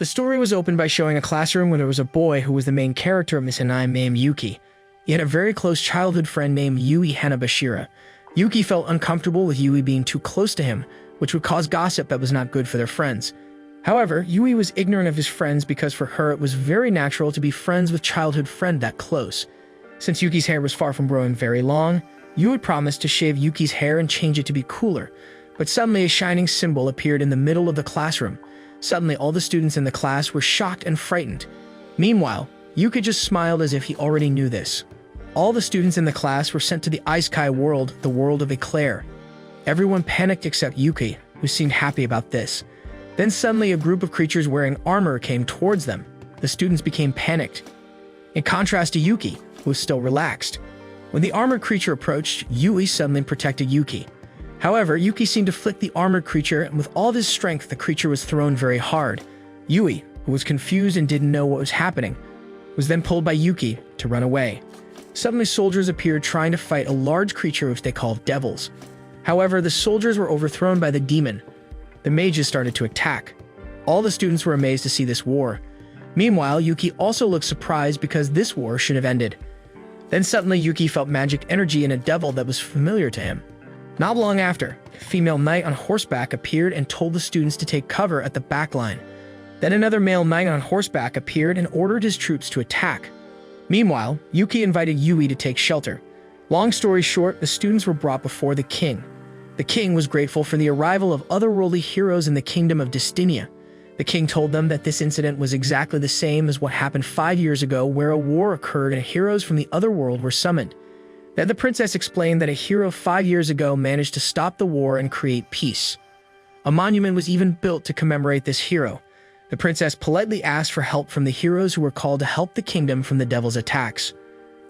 The story was opened by showing a classroom where there was a boy who was the main character of Misanai named Yuki. He had a very close childhood friend named Yui Hanabashira. Yuki felt uncomfortable with Yui being too close to him, which would cause gossip that was not good for their friends. However, Yui was ignorant of his friends because for her it was very natural to be friends with childhood friend that close. Since Yuki's hair was far from growing very long, Yui promised to shave Yuki's hair and change it to be cooler. But suddenly a shining symbol appeared in the middle of the classroom. Suddenly all the students in the class were shocked and frightened. Meanwhile, Yuki just smiled as if he already knew this. All the students in the class were sent to the Isekai world, the world of Eclair. Everyone panicked except Yuki, who seemed happy about this. Then suddenly a group of creatures wearing armor came towards them. The students became panicked. In contrast to Yuki, who was still relaxed. When the armored creature approached, Yui suddenly protected Yuki. However, Yuki seemed to flick the armored creature, and with all of his strength, the creature was thrown very hard. Yui, who was confused and didn't know what was happening, was then pulled by Yuki to run away. Suddenly soldiers appeared trying to fight a large creature which they called devils. However, the soldiers were overthrown by the demon. The mages started to attack. All the students were amazed to see this war. Meanwhile, Yuki also looked surprised because this war should have ended. Then suddenly Yuki felt magic energy in a devil that was familiar to him. Not long after, a female knight on horseback appeared and told the students to take cover at the back line. Then another male knight on horseback appeared and ordered his troops to attack. Meanwhile, Yuki invited Yui to take shelter. Long story short, the students were brought before the king. The king was grateful for the arrival of otherworldly heroes in the kingdom of Destinia. The king told them that this incident was exactly the same as what happened 5 years ago, where a war occurred and heroes from the other world were summoned. Then the princess explained that a hero 5 years ago managed to stop the war and create peace. A monument was even built to commemorate this hero. The princess politely asked for help from the heroes who were called to help the kingdom from the devil's attacks.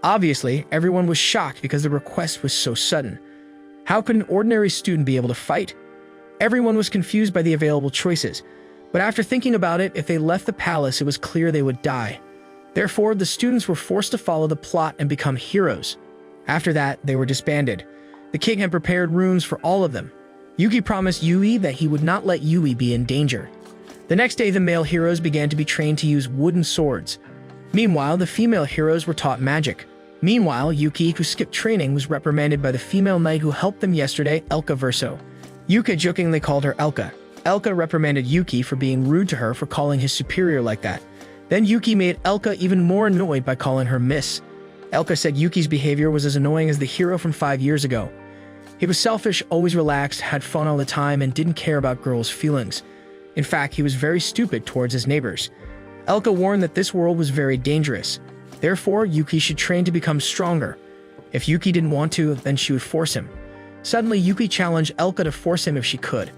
Obviously, everyone was shocked because the request was so sudden. How could an ordinary student be able to fight? Everyone was confused by the available choices, but after thinking about it, if they left the palace, it was clear they would die. Therefore, the students were forced to follow the plot and become heroes. After that, they were disbanded. The king had prepared rooms for all of them. Yuki promised Yui that he would not let Yui be in danger. The next day, the male heroes began to be trained to use wooden swords. Meanwhile, the female heroes were taught magic. Meanwhile, Yuki, who skipped training, was reprimanded by the female knight who helped them yesterday, Elka Verso. Yuka jokingly called her Elka. Elka reprimanded Yuki for being rude to her for calling his superior like that. Then Yuki made Elka even more annoyed by calling her Miss. Elka said Yuki's behavior was as annoying as the hero from 5 years ago. He was selfish, always relaxed, had fun all the time, and didn't care about girls' feelings. In fact, he was very stupid towards his neighbors. Elka warned that this world was very dangerous. Therefore, Yuki should train to become stronger. If Yuki didn't want to, then she would force him. Suddenly, Yuki challenged Elka to force him if she could.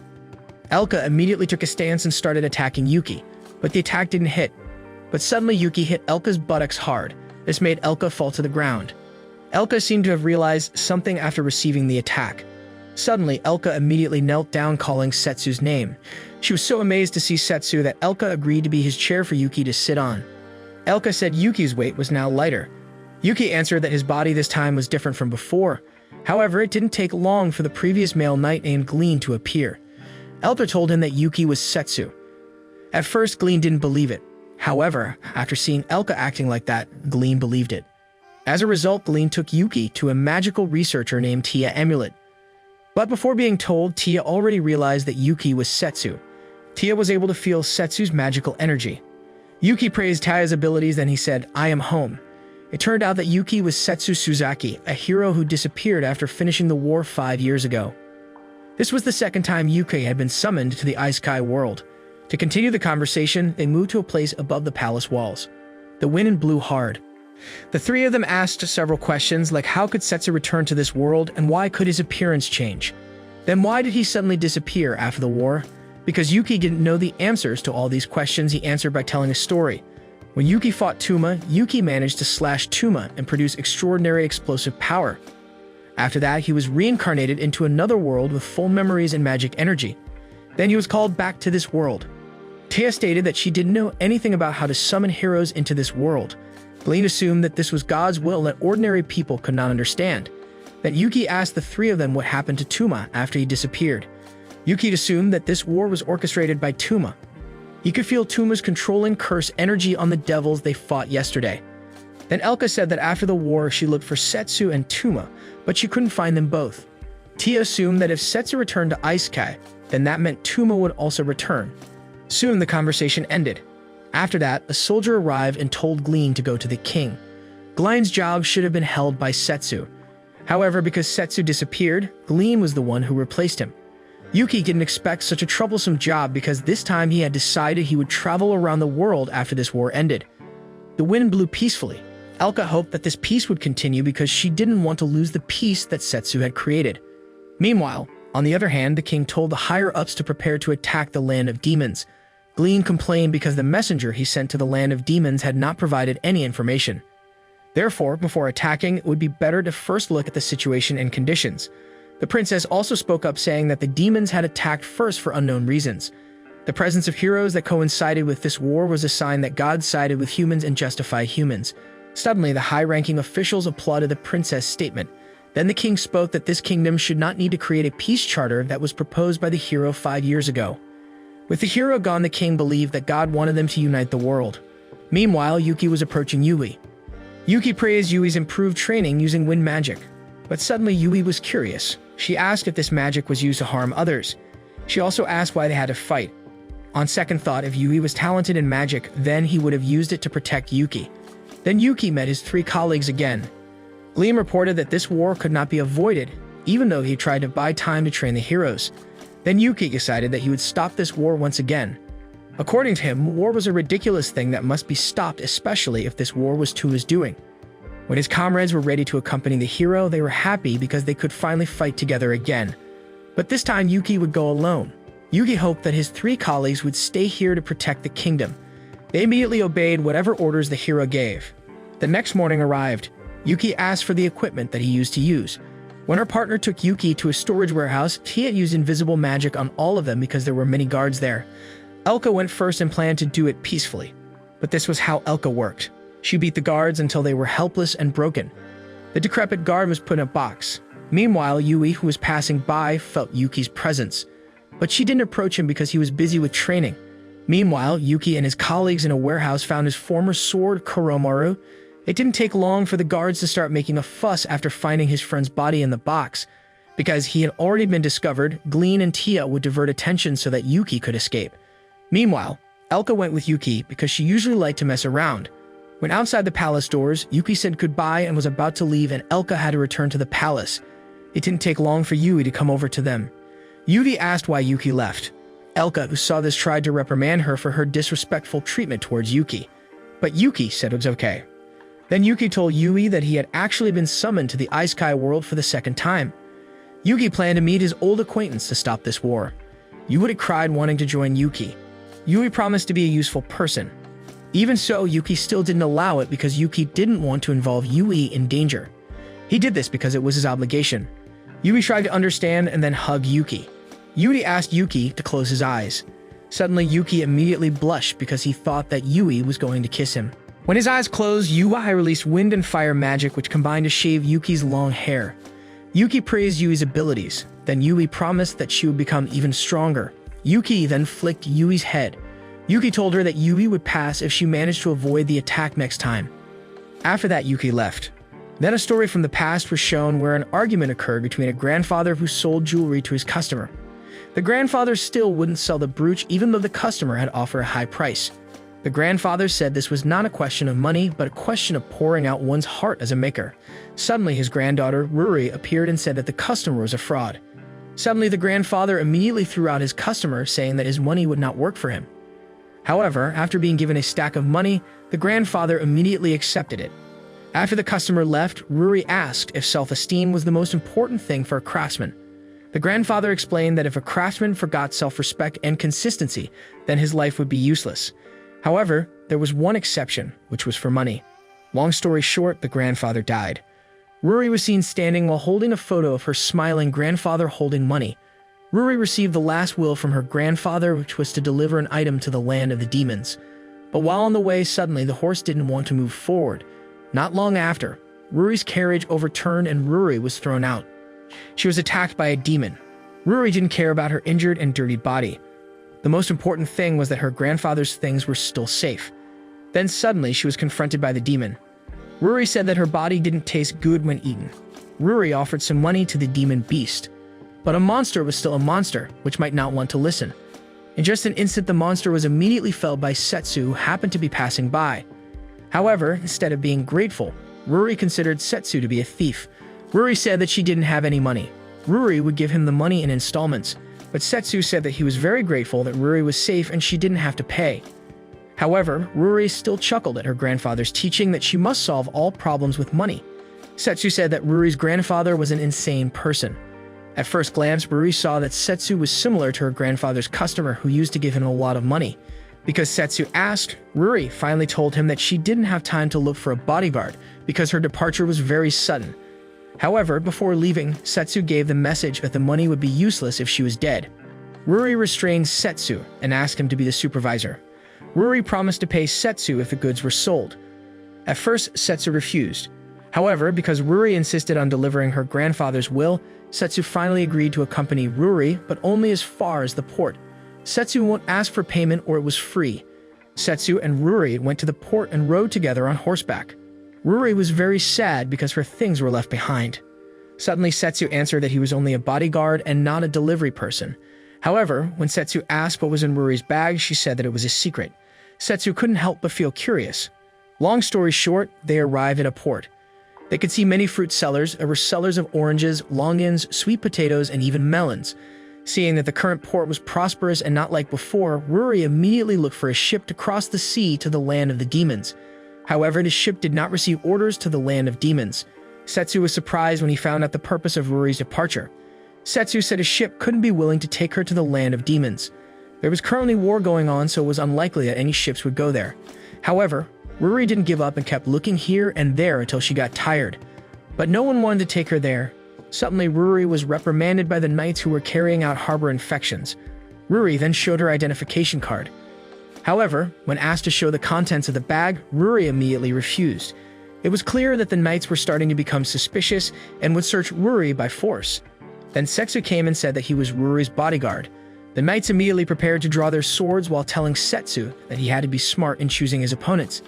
Elka immediately took a stance and started attacking Yuki, but the attack didn't hit. But suddenly, Yuki hit Elka's buttocks hard. This made Elka fall to the ground. Elka seemed to have realized something after receiving the attack. Suddenly, Elka immediately knelt down calling Setsu's name. She was so amazed to see Setsu that Elka agreed to be his chair for Yuki to sit on. Elka said Yuki's weight was now lighter. Yuki answered that his body this time was different from before. However, it didn't take long for the previous male knight named Glean to appear. Elka told him that Yuki was Setsu. At first, Glean didn't believe it. However, after seeing Elka acting like that, Glean believed it. As a result, Glean took Yuki to a magical researcher named Tia Amulet. But before being told, Tia already realized that Yuki was Setsu. Tia was able to feel Setsu's magical energy. Yuki praised Tia's abilities, then he said, "I am home." It turned out that Yuki was Setsu Suzaki, a hero who disappeared after finishing the war 5 years ago. This was the second time Yuki had been summoned to the Isekai world. To continue the conversation, they moved to a place above the palace walls. The wind blew hard. The three of them asked several questions like how could Setsu return to this world and why could his appearance change? Then why did he suddenly disappear after the war? Because Yuki didn't know the answers to all these questions, he answered by telling a story. When Yuki fought Tuma, Yuki managed to slash Tuma and produce extraordinary explosive power. After that, he was reincarnated into another world with full memories and magic energy. Then he was called back to this world. Tia stated that she didn't know anything about how to summon heroes into this world. Glean assumed that this was God's will that ordinary people could not understand. Then Yuki asked the three of them what happened to Tuma after he disappeared. Yuki assumed that this war was orchestrated by Tuma. He could feel Tuma's controlling curse energy on the devils they fought yesterday. Then Elka said that after the war she looked for Setsu and Tuma, but she couldn't find them both. Tia assumed that if Setsu returned to Isekai, then that meant Tuma would also return. Soon the conversation ended. After that, a soldier arrived and told Glean to go to the king. Glein's job should have been held by Setsu. However, because Setsu disappeared, Glean was the one who replaced him. Yuki didn't expect such a troublesome job because this time he had decided he would travel around the world after this war ended. The wind blew peacefully. Elka hoped that this peace would continue because she didn't want to lose the peace that Setsu had created. Meanwhile, on the other hand, the king told the higher-ups to prepare to attack the land of demons. Glean complained because the messenger he sent to the land of demons had not provided any information. Therefore, before attacking, it would be better to first look at the situation and conditions. The princess also spoke up saying that the demons had attacked first for unknown reasons. The presence of heroes that coincided with this war was a sign that God sided with humans and justified humans. Suddenly, the high-ranking officials applauded the princess' statement. Then the king spoke that this kingdom should not need to create a peace charter that was proposed by the hero 5 years ago. With the hero gone, the king believed that God wanted them to unite the world. Meanwhile, Yuki was approaching Yui. Yuki praised Yui's improved training using wind magic. But suddenly Yui was curious. She asked if this magic was used to harm others. She also asked why they had to fight. On second thought, if Yui was talented in magic, then he would have used it to protect Yuki. Then Yuki met his 3 colleagues again. Gleam reported that this war could not be avoided, even though he tried to buy time to train the heroes. Then Yuki decided that he would stop this war once again. According to him, war was a ridiculous thing that must be stopped, especially if this war was Tuma's doing. When his comrades were ready to accompany the hero, they were happy because they could finally fight together again. But this time Yuki would go alone. Yuki hoped that his 3 colleagues would stay here to protect the kingdom. They immediately obeyed whatever orders the hero gave. The next morning arrived. Yuki asked for the equipment that he used to use. When her partner took Yuki to a storage warehouse, he had used invisible magic on all of them because there were many guards there. Elka went first and planned to do it peacefully. But this was how Elka worked. She beat the guards until they were helpless and broken. The decrepit guard was put in a box. Meanwhile, Yui, who was passing by, felt Yuki's presence. But she didn't approach him because he was busy with training. Meanwhile, Yuki and his colleagues in a warehouse found his former sword, Koromaru. It didn't take long for the guards to start making a fuss after finding his friend's body in the box. Because he had already been discovered, Glean and Tia would divert attention so that Yuki could escape. Meanwhile, Elka went with Yuki because she usually liked to mess around. When outside the palace doors, Yuki said goodbye and was about to leave, and Elka had to return to the palace. It didn't take long for Yui to come over to them. Yui asked why Yuki left. Elka, who saw this, tried to reprimand her for her disrespectful treatment towards Yuki. But Yuki said it was okay. Then Yuki told Yui that he had actually been summoned to the Isekai world for the 2nd time. Yuki planned to meet his old acquaintance to stop this war. Yui had cried wanting to join Yuki. Yui promised to be a useful person. Even so, Yuki still didn't allow it because Yuki didn't want to involve Yui in danger. He did this because it was his obligation. Yui tried to understand and then hug Yuki. Yui asked Yuki to close his eyes. Suddenly, Yuki immediately blushed because he thought that Yui was going to kiss him. When his eyes closed, Yui released wind and fire magic which combined to shave Yuki's long hair. Yuki praised Yui's abilities. Then Yui promised that she would become even stronger. Yuki then flicked Yui's head. Yuki told her that Yui would pass if she managed to avoid the attack next time. After that, Yuki left. Then a story from the past was shown where an argument occurred between a grandfather who sold jewelry to his customer. The grandfather still wouldn't sell the brooch even though the customer had offered a high price. The grandfather said this was not a question of money, but a question of pouring out one's heart as a maker. Suddenly, his granddaughter, Ruri, appeared and said that the customer was a fraud. Suddenly, the grandfather immediately threw out his customer, saying that his money would not work for him. However, after being given a stack of money, the grandfather immediately accepted it. After the customer left, Ruri asked if self-esteem was the most important thing for a craftsman. The grandfather explained that if a craftsman forgot self-respect and consistency, then his life would be useless. However, there was one exception, which was for money. Long story short, the grandfather died. Ruri was seen standing while holding a photo of her smiling grandfather holding money. Ruri received the last will from her grandfather, which was to deliver an item to the land of the demons. But while on the way, suddenly the horse didn't want to move forward. Not long after, Ruri's carriage overturned and Ruri was thrown out. She was attacked by a demon. Ruri didn't care about her injured and dirty body. The most important thing was that her grandfather's things were still safe. Then suddenly she was confronted by the demon. Ruri said that her body didn't taste good when eaten. Ruri offered some money to the demon beast. But a monster was still a monster, which might not want to listen. In just an instant, the monster was immediately felled by Setsu, who happened to be passing by. However, instead of being grateful, Ruri considered Setsu to be a thief. Ruri said that she didn't have any money. Ruri would give him the money in installments, but Setsu said that he was very grateful that Ruri was safe and she didn't have to pay. However, Ruri still chuckled at her grandfather's teaching that she must solve all problems with money. Setsu said that Ruri's grandfather was an insane person. At first glance, Ruri saw that Setsu was similar to her grandfather's customer who used to give him a lot of money. Because Setsu asked, Ruri finally told him that she didn't have time to look for a bodyguard because her departure was very sudden. However, before leaving, Setsu gave the message that the money would be useless if she was dead. Ruri restrained Setsu and asked him to be the supervisor. Ruri promised to pay Setsu if the goods were sold. At first, Setsu refused. However, because Ruri insisted on delivering her grandfather's will, Setsu finally agreed to accompany Ruri, but only as far as the port. Setsu won't ask for payment or it was free. Setsu and Ruri went to the port and rode together on horseback. Ruri was very sad because her things were left behind. Suddenly, Setsu answered that he was only a bodyguard and not a delivery person. However, when Setsu asked what was in Ruri's bag, she said that it was a secret. Setsu couldn't help but feel curious. Long story short, they arrived at a port. They could see many fruit sellers. There were sellers of oranges, longans, sweet potatoes, and even melons. Seeing that the current port was prosperous and not like before, Ruri immediately looked for a ship to cross the sea to the land of the demons. However, the ship did not receive orders to the land of demons. Setsu was surprised when he found out the purpose of Ruri's departure. Setsu said a ship couldn't be willing to take her to the land of demons. There was currently war going on, so it was unlikely that any ships would go there. However, Ruri didn't give up and kept looking here and there until she got tired. But no one wanted to take her there. Suddenly, Ruri was reprimanded by the knights who were carrying out harbor inspections. Ruri then showed her identification card. However, when asked to show the contents of the bag, Ruri immediately refused. It was clear that the knights were starting to become suspicious and would search Ruri by force. Then Setsu came and said that he was Ruri's bodyguard. The knights immediately prepared to draw their swords while telling Setsu that he had to be smart in choosing his opponents.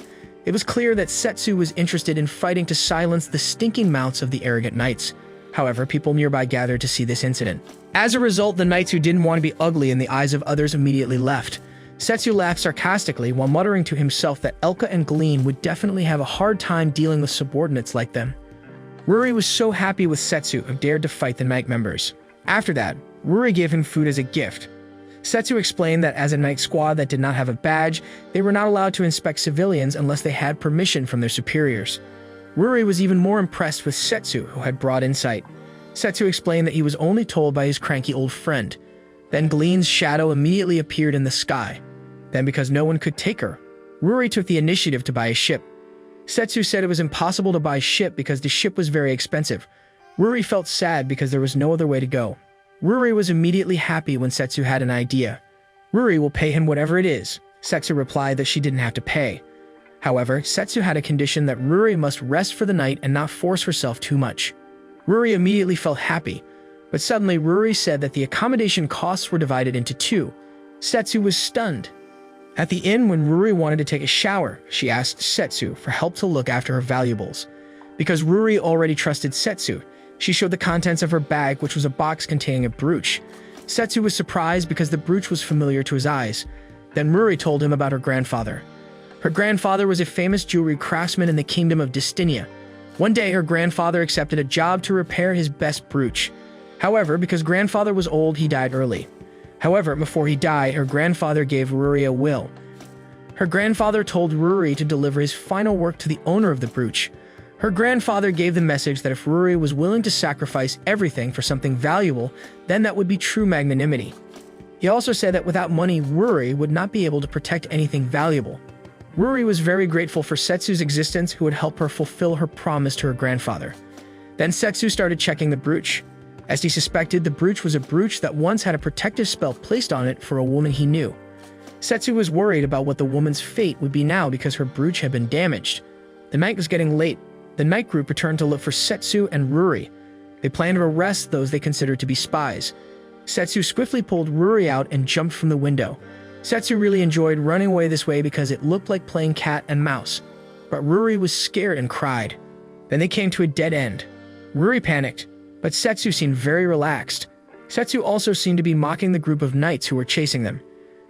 It was clear that Setsu was interested in fighting to silence the stinking mouths of the arrogant knights. However, people nearby gathered to see this incident. As a result, the knights who didn't want to be ugly in the eyes of others immediately left. Setsu laughed sarcastically while muttering to himself that Elka and Glean would definitely have a hard time dealing with subordinates like them. Ruri was so happy with Setsu, who dared to fight the knight members. After that, Ruri gave him food as a gift. Setsu explained that as a knight squad that did not have a badge, they were not allowed to inspect civilians unless they had permission from their superiors. Ruri was even more impressed with Setsu, who had broad insight. Setsu explained that he was only told by his cranky old friend. Then Glean's shadow immediately appeared in the sky. Then, because no one could take her, Ruri took the initiative to buy a ship. Setsu said it was impossible to buy a ship because the ship was very expensive. Ruri felt sad because there was no other way to go. Ruri was immediately happy when Setsu had an idea. Ruri will pay him whatever it is. Setsu replied that she didn't have to pay. However, Setsu had a condition that Ruri must rest for the night and not force herself too much. Ruri immediately felt happy, but suddenly Ruri said that the accommodation costs were divided into two. Setsu was stunned. At the inn, when Ruri wanted to take a shower, she asked Setsu for help to look after her valuables. Because Ruri already trusted Setsu, she showed the contents of her bag, which was a box containing a brooch. Setsu was surprised because the brooch was familiar to his eyes. Then Ruri told him about her grandfather. Her grandfather was a famous jewelry craftsman in the kingdom of Distinia. One day, her grandfather accepted a job to repair his best brooch. However, because grandfather was old, he died early. However, before he died, her grandfather gave Ruri a will. Her grandfather told Ruri to deliver his final work to the owner of the brooch. Her grandfather gave the message that if Ruri was willing to sacrifice everything for something valuable, then that would be true magnanimity. He also said that without money, Ruri would not be able to protect anything valuable. Ruri was very grateful for Setsu's existence, who would help her fulfill her promise to her grandfather. Then Setsu started checking the brooch. As he suspected, the brooch was a brooch that once had a protective spell placed on it for a woman he knew. Setsu was worried about what the woman's fate would be now because her brooch had been damaged. The night was getting late. The night group returned to look for Setsu and Ruri. They planned to arrest those they considered to be spies. Setsu swiftly pulled Ruri out and jumped from the window. Setsu really enjoyed running away this way because it looked like playing cat and mouse. But Ruri was scared and cried. Then they came to a dead end. Ruri panicked, but Setsu seemed very relaxed. Setsu also seemed to be mocking the group of knights who were chasing them.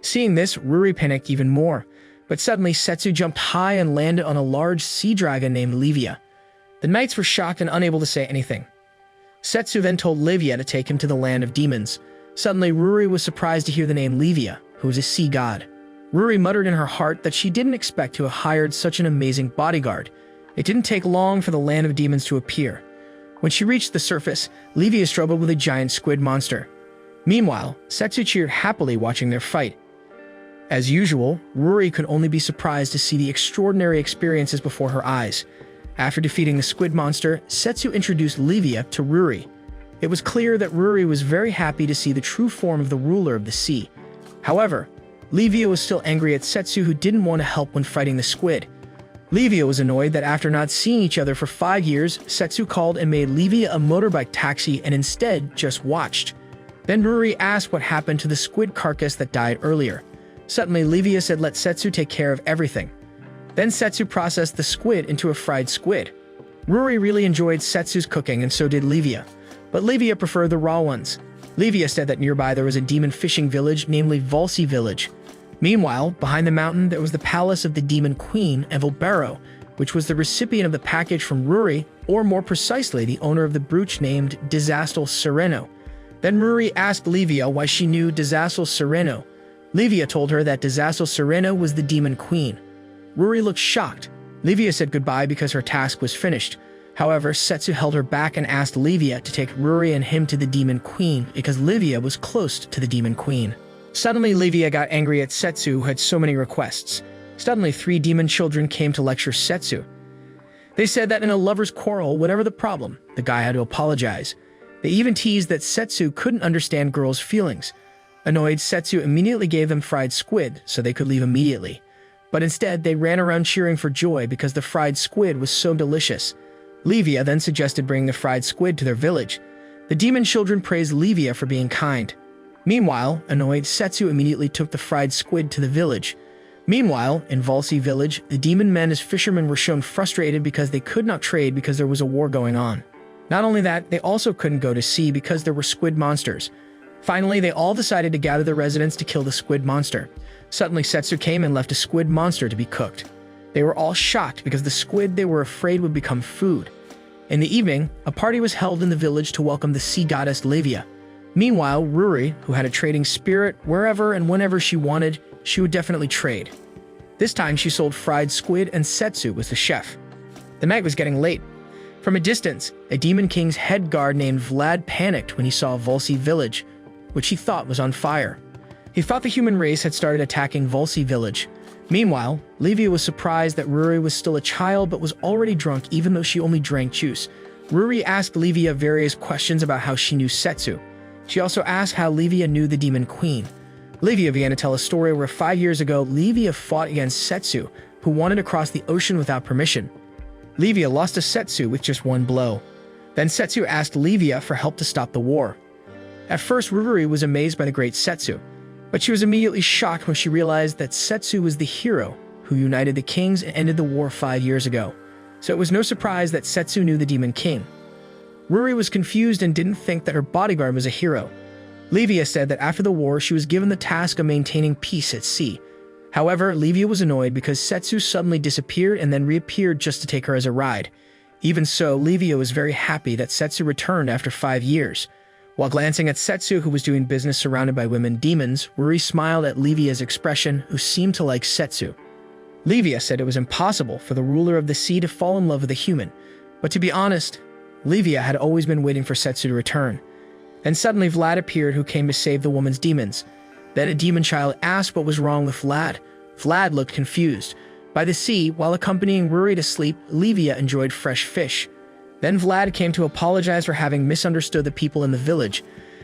Seeing this, Ruri panicked even more. But suddenly, Setsu jumped high and landed on a large sea dragon named Livia. The knights were shocked and unable to say anything. Setsu then told Livia to take him to the land of demons. Suddenly, Ruri was surprised to hear the name Livia, who was a sea god. Ruri muttered in her heart that she didn't expect to have hired such an amazing bodyguard. It didn't take long for the land of demons to appear. When she reached the surface, Livia struggled with a giant squid monster. Meanwhile, Setsu cheered happily watching their fight. As usual, Ruri could only be surprised to see the extraordinary experiences before her eyes. After defeating the squid monster, Setsu introduced Livia to Ruri. It was clear that Ruri was very happy to see the true form of the ruler of the sea. However, Livia was still angry at Setsu, who didn't want to help when fighting the squid. Livia was annoyed that after not seeing each other for 5 years, Setsu called and made Livia a motorbike taxi and instead just watched. Then Ruri asked what happened to the squid carcass that died earlier. Suddenly, Livia said let Setsu take care of everything. Then Setsu processed the squid into a fried squid. Ruri really enjoyed Setsu's cooking and so did Livia. But Livia preferred the raw ones. Livia said that nearby there was a demon fishing village, namely Volsi Village. Meanwhile, behind the mountain there was the palace of the demon queen, Evilbero, which was the recipient of the package from Ruri, or more precisely, the owner of the brooch named Disastal Sereno. Then Ruri asked Livia why she knew Disastal Sereno. Livia told her that Disastal Sereno was the demon queen. Ruri looked shocked. Livia said goodbye because her task was finished. However, Setsu held her back and asked Livia to take Ruri and him to the demon queen because Livia was close to the demon queen. Suddenly, Livia got angry at Setsu, who had so many requests. Suddenly, 3 demon children came to lecture Setsu. They said that in a lover's quarrel, whatever the problem, the guy had to apologize. They even teased that Setsu couldn't understand girls' feelings. Annoyed, Setsu immediately gave them fried squid so they could leave immediately. But instead, they ran around cheering for joy because the fried squid was so delicious. Livia then suggested bringing the fried squid to their village. The demon children praised Livia for being kind. Meanwhile, annoyed, Setsu immediately took the fried squid to the village. Meanwhile, in Volsi Village, the demon men as fishermen were shown frustrated because they could not trade because there was a war going on. Not only that, they also couldn't go to sea because there were squid monsters. Finally, they all decided to gather the residents to kill the squid monster. Suddenly, Setsu came and left a squid monster to be cooked. They were all shocked because the squid they were afraid would become food. In the evening, a party was held in the village to welcome the sea goddess Livia. Meanwhile, Ruri, who had a trading spirit, wherever and whenever she wanted, she would definitely trade. This time she sold fried squid and Setsu was the chef. The night was getting late. From a distance, a demon king's head guard named Vlad panicked when he saw Volsi Village, which he thought was on fire. He thought the human race had started attacking Volsi Village. Meanwhile, Livia was surprised that Ruri was still a child but was already drunk even though she only drank juice. Ruri asked Livia various questions about how she knew Setsu. She also asked how Livia knew the demon queen. Livia began to tell a story where 5 years ago, Livia fought against Setsu, who wanted to cross the ocean without permission. Livia lost to Setsu with just one blow. Then Setsu asked Livia for help to stop the war. At first, Ruri was amazed by the great Setsu, but she was immediately shocked when she realized that Setsu was the hero who united the kings and ended the war 5 years ago. So it was no surprise that Setsu knew the demon king. Ruri was confused and didn't think that her bodyguard was a hero. Livia said that after the war, she was given the task of maintaining peace at sea. However, Livia was annoyed because Setsu suddenly disappeared and then reappeared just to take her as a ride. Even so, Livia was very happy that Setsu returned after 5 years. While glancing at Setsu, who was doing business surrounded by women demons, Ruri smiled at Livia's expression, who seemed to like Setsu. Livia said it was impossible for the ruler of the sea to fall in love with a human, but to be honest, Livia had always been waiting for Setsu to return. Then suddenly Vlad appeared, who came to save the woman's demons. Then a demon child asked what was wrong with Vlad. Vlad looked confused. By the sea, while accompanying Ruri to sleep, Livia enjoyed fresh fish. Then Vlad came to apologize for having misunderstood the people in the village.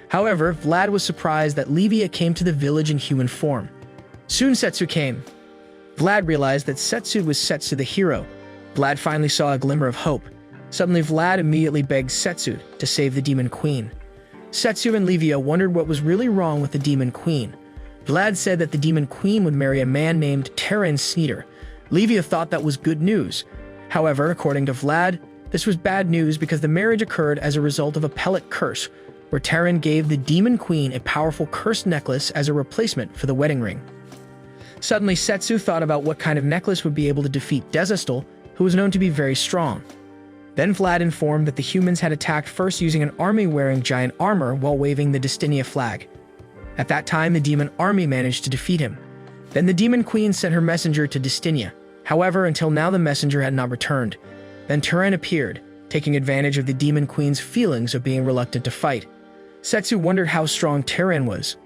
However, Vlad was surprised that Livia came to the village in human form. Soon Setsu came. Vlad realized that Setsu was Setsu the hero. Vlad finally saw a glimmer of hope. Suddenly Vlad immediately begged Setsu to save the demon queen. Setsu and Livia wondered what was really wrong with the Demon Queen. Vlad said that the Demon Queen would marry a man named Terran Sneeder. Livia thought that was good news. However, according to Vlad, this was bad news because the marriage occurred as a result of a pellet curse, where Terran gave the Demon Queen a powerful cursed necklace as a replacement for the wedding ring. Suddenly, Setsu thought about what kind of necklace would be able to defeat Desu, who was known to be very strong. Then Vlad informed that the humans had attacked first using an army wearing giant armor while waving the Destinia flag. At that time, the demon army managed to defeat him. Then the Demon Queen sent her messenger to Destinia. However, until now the messenger had not returned. Then Terran appeared, taking advantage of the Demon Queen's feelings of being reluctant to fight. Setsu wondered how strong Terran was.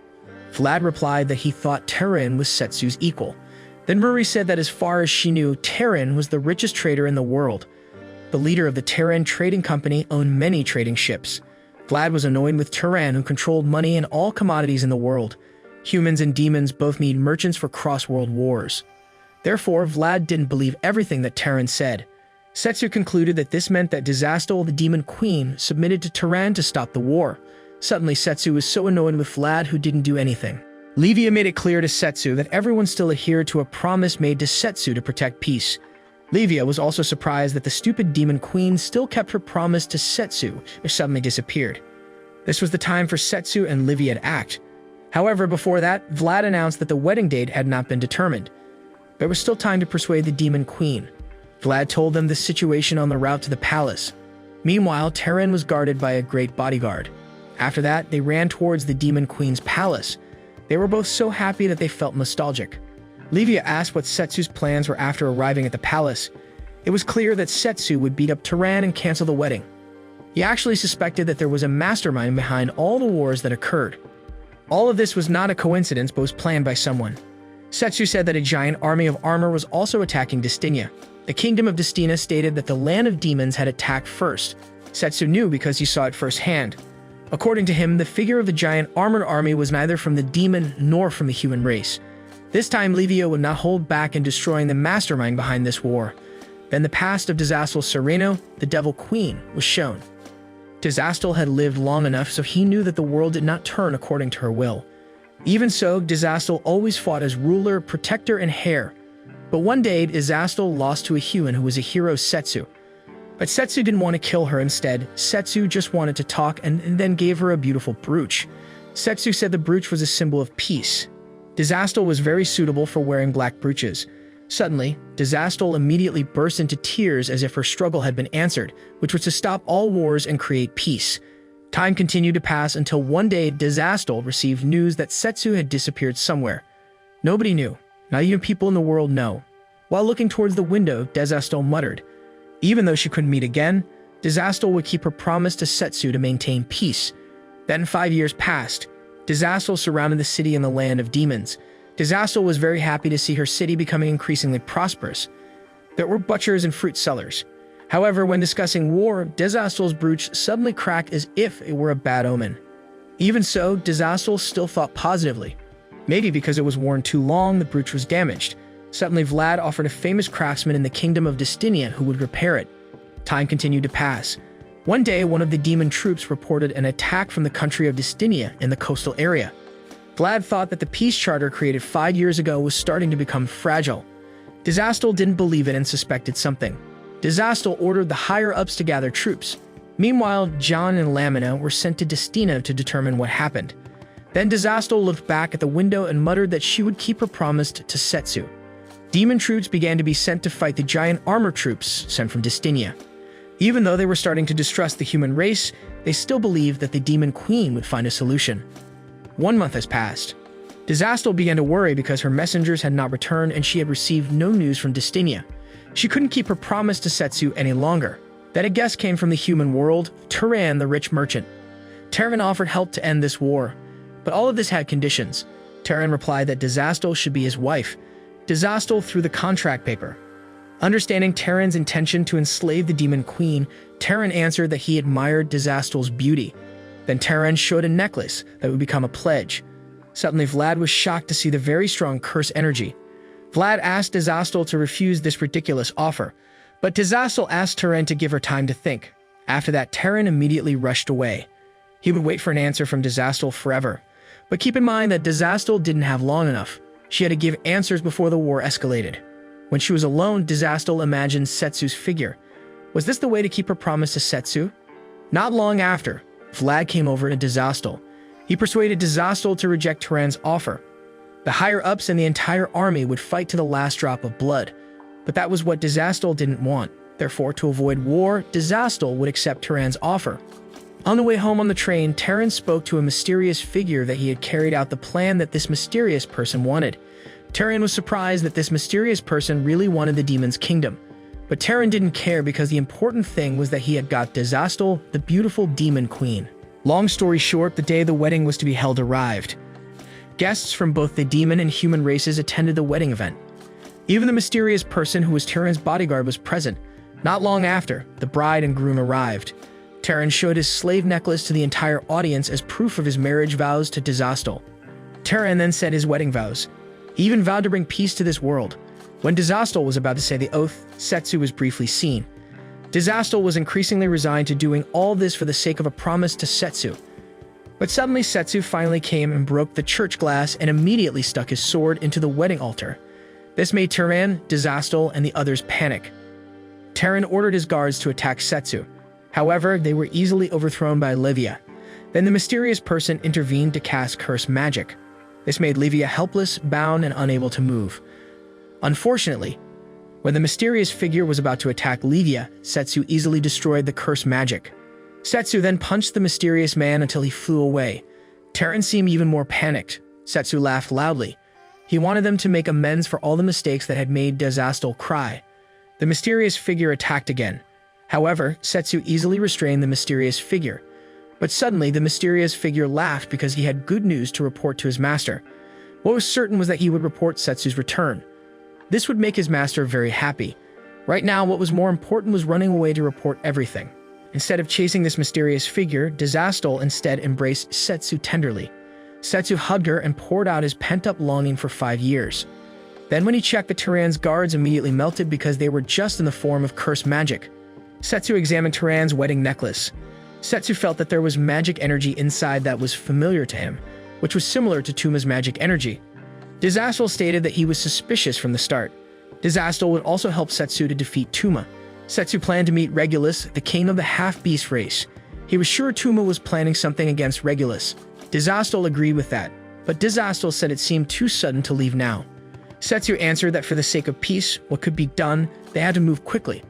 Vlad replied that he thought Terran was Setsu's equal. Then Ruri said that as far as she knew, Terran was the richest trader in the world. The leader of the Terran Trading Company owned many trading ships. Vlad was annoyed with Terran, who controlled money and all commodities in the world. Humans and demons both need merchants for cross-world wars. Therefore, Vlad didn't believe everything that Terran said. Setsu concluded that this meant that Desu, the Demon Queen, submitted to Terran to stop the war. Suddenly, Setsu was so annoyed with Vlad, who didn't do anything. Livia made it clear to Setsu that everyone still adhered to a promise made to Setsu to protect peace. Livia was also surprised that the stupid Demon Queen still kept her promise to Setsu, which suddenly disappeared. This was the time for Setsu and Livia to act. However, before that, Vlad announced that the wedding date had not been determined. There was still time to persuade the Demon Queen. Vlad told them the situation on the route to the palace. Meanwhile, Terran was guarded by a great bodyguard. After that, they ran towards the Demon Queen's palace. They were both so happy that they felt nostalgic. Livia asked what Setsu's plans were after arriving at the palace. It was clear that Setsu would beat up Terran and cancel the wedding. He actually suspected that there was a mastermind behind all the wars that occurred. All of this was not a coincidence, but was planned by someone. Setsu said that a giant army of armor was also attacking Destinia. The kingdom of Destina stated that the land of demons had attacked first. Setsu knew because he saw it firsthand. According to him, the figure of the giant armored army was neither from the demon nor from the human race. This time, Livia would not hold back in destroying the mastermind behind this war. Then the past of Desu Sereno, the Devil Queen, was shown. Desu had lived long enough, so he knew that the world did not turn according to her will. Even so, Desu always fought as ruler, protector, and heir. But one day, Desu lost to a human who was a hero, Setsu. But Setsu didn't want to kill her. Instead, Setsu just wanted to talk and then gave her a beautiful brooch. Setsu said the brooch was a symbol of peace. Desu was very suitable for wearing black brooches. Suddenly, Desu immediately burst into tears as if her struggle had been answered, which was to stop all wars and create peace. Time continued to pass until one day Desu received news that Setsu had disappeared somewhere. Nobody knew. Not even people in the world know. While looking towards the window, Desu muttered. Even though she couldn't meet again, Desu would keep her promise to Setsu to maintain peace. Then 5 years passed. Desu surrounded the city in the land of demons. Desu was very happy to see her city becoming increasingly prosperous. There were butchers and fruit sellers. However, when discussing war, Desu's brooch suddenly cracked as if it were a bad omen. Even so, Desu still thought positively. Maybe because it was worn too long, the brooch was damaged. Suddenly, Vlad offered a famous craftsman in the kingdom of Destinia who would repair it. Time continued to pass. One day, one of the demon troops reported an attack from the country of Destinia in the coastal area. Vlad thought that the peace charter created 5 years ago was starting to become fragile. Desu didn't believe it and suspected something. Desu ordered the higher-ups to gather troops. Meanwhile, John and Lamina were sent to Destina to determine what happened. Then Desu looked back at the window and muttered that she would keep her promise to Setsu. Demon troops began to be sent to fight the giant armor troops sent from Destinia. Even though they were starting to distrust the human race, they still believed that the Demon Queen would find a solution. 1 month has passed. Desu began to worry because her messengers had not returned and she had received no news from Destinia. She couldn't keep her promise to Setsu any longer. Then a guest came from the human world, Terran the rich merchant. Terran offered help to end this war. But all of this had conditions. Terran replied that Desu should be his wife. Desu threw the contract paper. Understanding Terran's intention to enslave the Demon Queen, Terran answered that he admired Desu's beauty. Then Terran showed a necklace that would become a pledge. Suddenly, Vlad was shocked to see the very strong curse energy. Vlad asked Desu to refuse this ridiculous offer, but Desu asked Terran to give her time to think. After that, Terran immediately rushed away. He would wait for an answer from Disaster forever. But keep in mind that Disaster didn't have long enough. She had to give answers before the war escalated. When she was alone, Disaster imagined Setsu's figure. Was this the way to keep her promise to Setsu? Not long after, Vlad came over to Disaster. He persuaded Disaster to reject Turan's offer. The higher-ups and the entire army would fight to the last drop of blood. But that was what Disaster didn't want. Therefore, to avoid war, Disaster would accept Turan's offer. On the way home on the train, Terran spoke to a mysterious figure that he had carried out the plan that this mysterious person wanted. Terran was surprised that this mysterious person really wanted the demon's kingdom. But Terran didn't care because the important thing was that he had got Disaster, the beautiful demon queen. Long story short, the day the wedding was to be held arrived. Guests from both the demon and human races attended the wedding event. Even the mysterious person who was Terran's bodyguard was present. Not long after, the bride and groom arrived. Terran showed his slave necklace to the entire audience as proof of his marriage vows to Disaster. Terran then said his wedding vows. He even vowed to bring peace to this world. When Disaster was about to say the oath, Setsu was briefly seen. Disaster was increasingly resigned to doing all this for the sake of a promise to Setsu. But suddenly Setsu finally came and broke the church glass and immediately stuck his sword into the wedding altar. This made Terran, Disaster, and the others panic. Terran ordered his guards to attack Setsu. However, they were easily overthrown by Livia. Then the mysterious person intervened to cast curse magic. This made Livia helpless, bound, and unable to move. Unfortunately, when the mysterious figure was about to attack Livia, Setsu easily destroyed the curse magic. Setsu then punched the mysterious man until he flew away. Terran seemed even more panicked. Setsu laughed loudly. He wanted them to make amends for all the mistakes that had made Disaster cry. The mysterious figure attacked again. However, Setsu easily restrained the mysterious figure. But suddenly, the mysterious figure laughed because he had good news to report to his master. What was certain was that he would report Setsu's return. This would make his master very happy. Right now, what was more important was running away to report everything. Instead of chasing this mysterious figure, Disaster instead embraced Setsu tenderly. Setsu hugged her and poured out his pent-up longing for 5 years. Then when he checked, the Terran's guards immediately melted because they were just in the form of cursed magic. Setsu examined Terran's wedding necklace. Setsu felt that there was magic energy inside that was familiar to him, which was similar to Tuma's magic energy. Disaster stated that he was suspicious from the start. Disaster would also help Setsu to defeat Tuma. Setsu planned to meet Regulus, the king of the half-beast race. He was sure Tuma was planning something against Regulus. Disaster agreed with that, but Disaster said it seemed too sudden to leave now. Setsu answered that for the sake of peace, what could be done, they had to move quickly.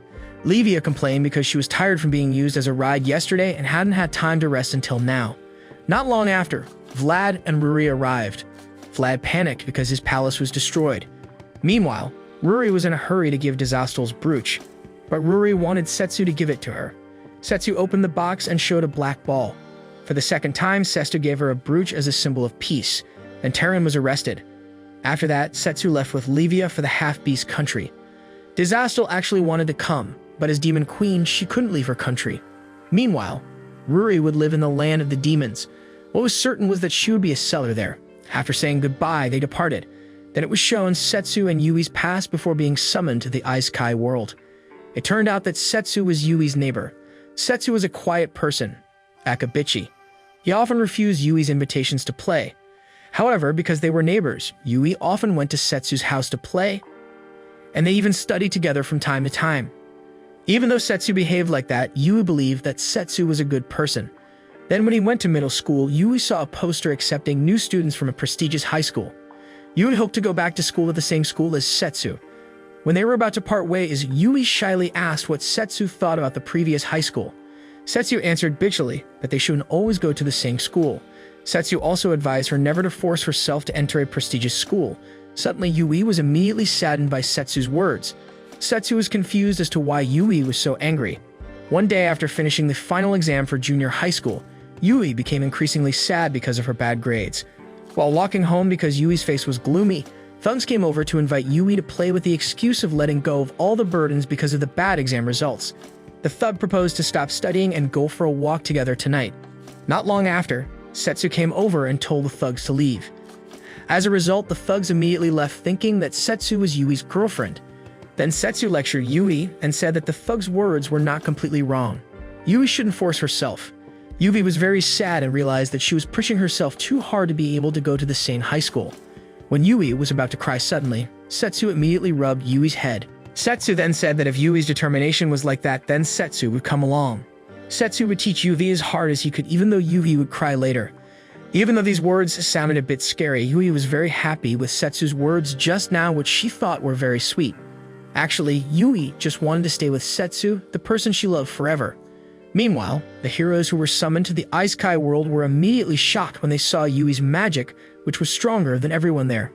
Livia complained because she was tired from being used as a ride yesterday and hadn't had time to rest until now. Not long after, Vlad and Ruri arrived. Vlad panicked because his palace was destroyed. Meanwhile, Ruri was in a hurry to give Disaster's brooch, but Ruri wanted Setsu to give it to her. Setsu opened the box and showed a black ball. For the second time, Setsu gave her a brooch as a symbol of peace. Then Terran was arrested. After that, Setsu left with Livia for the half-beast country. Disaster actually wanted to come, but as demon queen, she couldn't leave her country. Meanwhile, Ruri would live in the land of the demons. What was certain was that she would be a seller there. After saying goodbye, they departed. Then it was shown Setsu and Yui's past before being summoned to the Isekai world. It turned out that Setsu was Yui's neighbor. Setsu was a quiet person, Akabichi. He often refused Yui's invitations to play. However, because they were neighbors, Yui often went to Setsu's house to play, and they even studied together from time to time. Even though Setsu behaved like that, Yui believed that Setsu was a good person. Then when he went to middle school, Yui saw a poster accepting new students from a prestigious high school. Yui hoped to go back to school at the same school as Setsu. When they were about to part ways, Yui shyly asked what Setsu thought about the previous high school. Setsu answered bitchily that they shouldn't always go to the same school. Setsu also advised her never to force herself to enter a prestigious school. Suddenly, Yui was immediately saddened by Setsu's words. Setsu was confused as to why Yui was so angry. One day after finishing the final exam for junior high school, Yui became increasingly sad because of her bad grades. While walking home because Yui's face was gloomy, thugs came over to invite Yui to play with the excuse of letting go of all the burdens because of the bad exam results. The thug proposed to stop studying and go for a walk together tonight. Not long after, Setsu came over and told the thugs to leave. As a result, the thugs immediately left thinking that Setsu was Yui's girlfriend. Then Setsu lectured Yui and said that the thugs' words were not completely wrong. Yui shouldn't force herself. Yui was very sad and realized that she was pushing herself too hard to be able to go to the same high school. When Yui was about to cry suddenly, Setsu immediately rubbed Yui's head. Setsu then said that if Yui's determination was like that, then Setsu would come along. Setsu would teach Yui as hard as he could, even though Yui would cry later. Even though these words sounded a bit scary, Yui was very happy with Setsu's words just now, which she thought were very sweet. Actually, Yui just wanted to stay with Setsu, the person she loved, forever. Meanwhile, the heroes who were summoned to the Isekai world were immediately shocked when they saw Yui's magic, which was stronger than everyone there.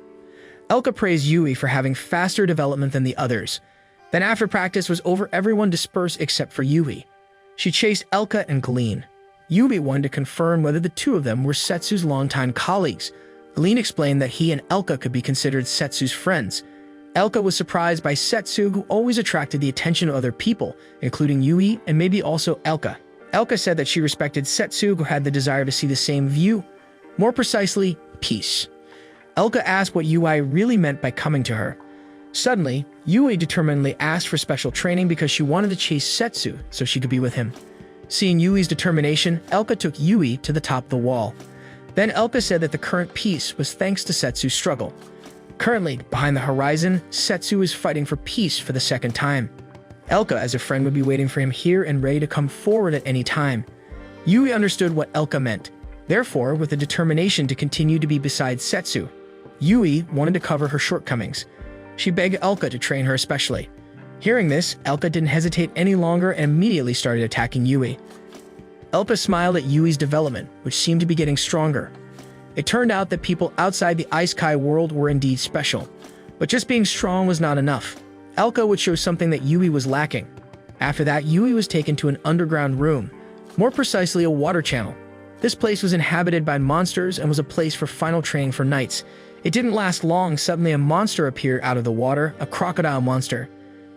Elka praised Yui for having faster development than the others. Then after practice was over, everyone dispersed except for Yui. She chased Elka and Glean. Yui wanted to confirm whether the two of them were Setsu's longtime colleagues. Glean explained that he and Elka could be considered Setsu's friends. Elka was surprised by Setsu, who always attracted the attention of other people, including Yui and maybe also Elka. Elka said that she respected Setsu, who had the desire to see the same view. More precisely, peace. Elka asked what Yui really meant by coming to her. Suddenly, Yui determinedly asked for special training because she wanted to chase Setsu so she could be with him. Seeing Yui's determination, Elka took Yui to the top of the wall. Then Elka said that the current peace was thanks to Setsu's struggle. Currently, behind the horizon, Setsu is fighting for peace for the second time. Elka, as a friend, would be waiting for him here and ready to come forward at any time. Yui understood what Elka meant. Therefore, with the determination to continue to be beside Setsu, Yui wanted to cover her shortcomings. She begged Elka to train her especially. Hearing this, Elka didn't hesitate any longer and immediately started attacking Yui. Elka smiled at Yui's development, which seemed to be getting stronger. It turned out that people outside the Isekai world were indeed special. But just being strong was not enough. Elka would show something that Yui was lacking. After that, Yui was taken to an underground room, more precisely a water channel. This place was inhabited by monsters and was a place for final training for knights. It didn't last long. Suddenly a monster appeared out of the water, a crocodile monster.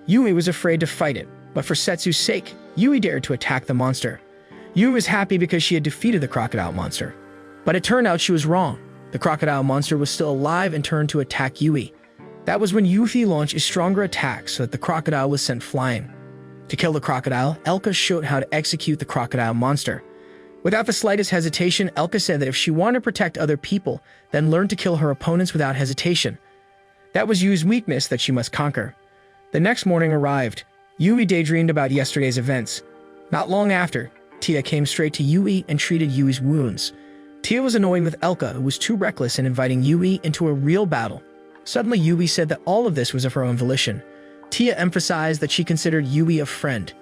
Yui was afraid to fight it, but for Setsu's sake, Yui dared to attack the monster. Yui was happy because she had defeated the crocodile monster. But it turned out she was wrong. The crocodile monster was still alive and turned to attack Yui. That was when Yui launched a stronger attack so that the crocodile was sent flying. To kill the crocodile, Elka showed how to execute the crocodile monster. Without the slightest hesitation, Elka said that if she wanted to protect other people, then learn to kill her opponents without hesitation. That was Yui's weakness that she must conquer. The next morning arrived. Yui daydreamed about yesterday's events. Not long after, Tia came straight to Yui and treated Yui's wounds. Tia was annoyed with Elka, who was too reckless in inviting Yui into a real battle. Suddenly, Yui said that all of this was of her own volition. Tia emphasized that she considered Yui a friend.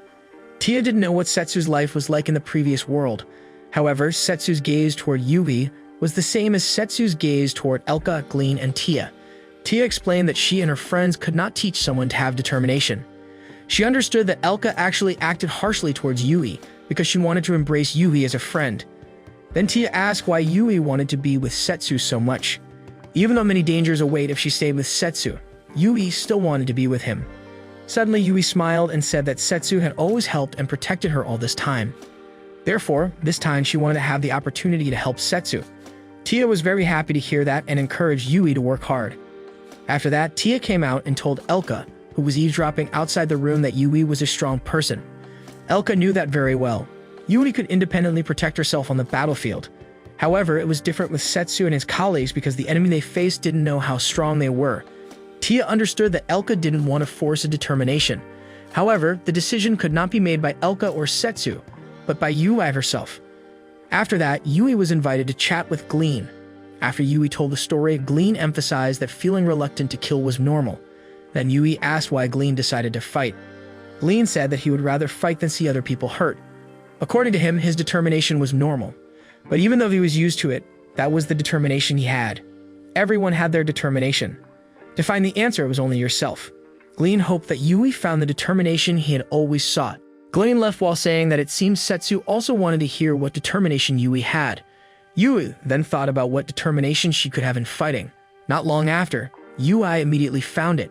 Tia didn't know what Setsu's life was like in the previous world. However, Setsu's gaze toward Yui was the same as Setsu's gaze toward Elka, Glean, and Tia. Tia explained that she and her friends could not teach someone to have determination. She understood that Elka actually acted harshly towards Yui because she wanted to embrace Yui as a friend. Then Tia asked why Yui wanted to be with Setsu so much. Even though many dangers await if she stayed with Setsu, Yui still wanted to be with him. Suddenly, Yui smiled and said that Setsu had always helped and protected her all this time. Therefore, this time she wanted to have the opportunity to help Setsu. Tia was very happy to hear that and encouraged Yui to work hard. After that, Tia came out and told Elka, who was eavesdropping outside the room, that Yui was a strong person. Elka knew that very well. Yui could independently protect herself on the battlefield. However, it was different with Setsu and his colleagues because the enemy they faced didn't know how strong they were. Tia understood that Elka didn't want to force a determination. However, the decision could not be made by Elka or Setsu, but by Yui herself. After that, Yui was invited to chat with Glean. After Yui told the story, Glean emphasized that feeling reluctant to kill was normal. Then Yui asked why Glean decided to fight. Glean said that he would rather fight than see other people hurt. According to him, his determination was normal. But even though he was used to it, that was the determination he had. Everyone had their determination. To find the answer, it was only yourself. Glean hoped that Yui found the determination he had always sought. Glean left while saying that it seems Setsu also wanted to hear what determination Yui had. Yui then thought about what determination she could have in fighting. Not long after, Yui immediately found it.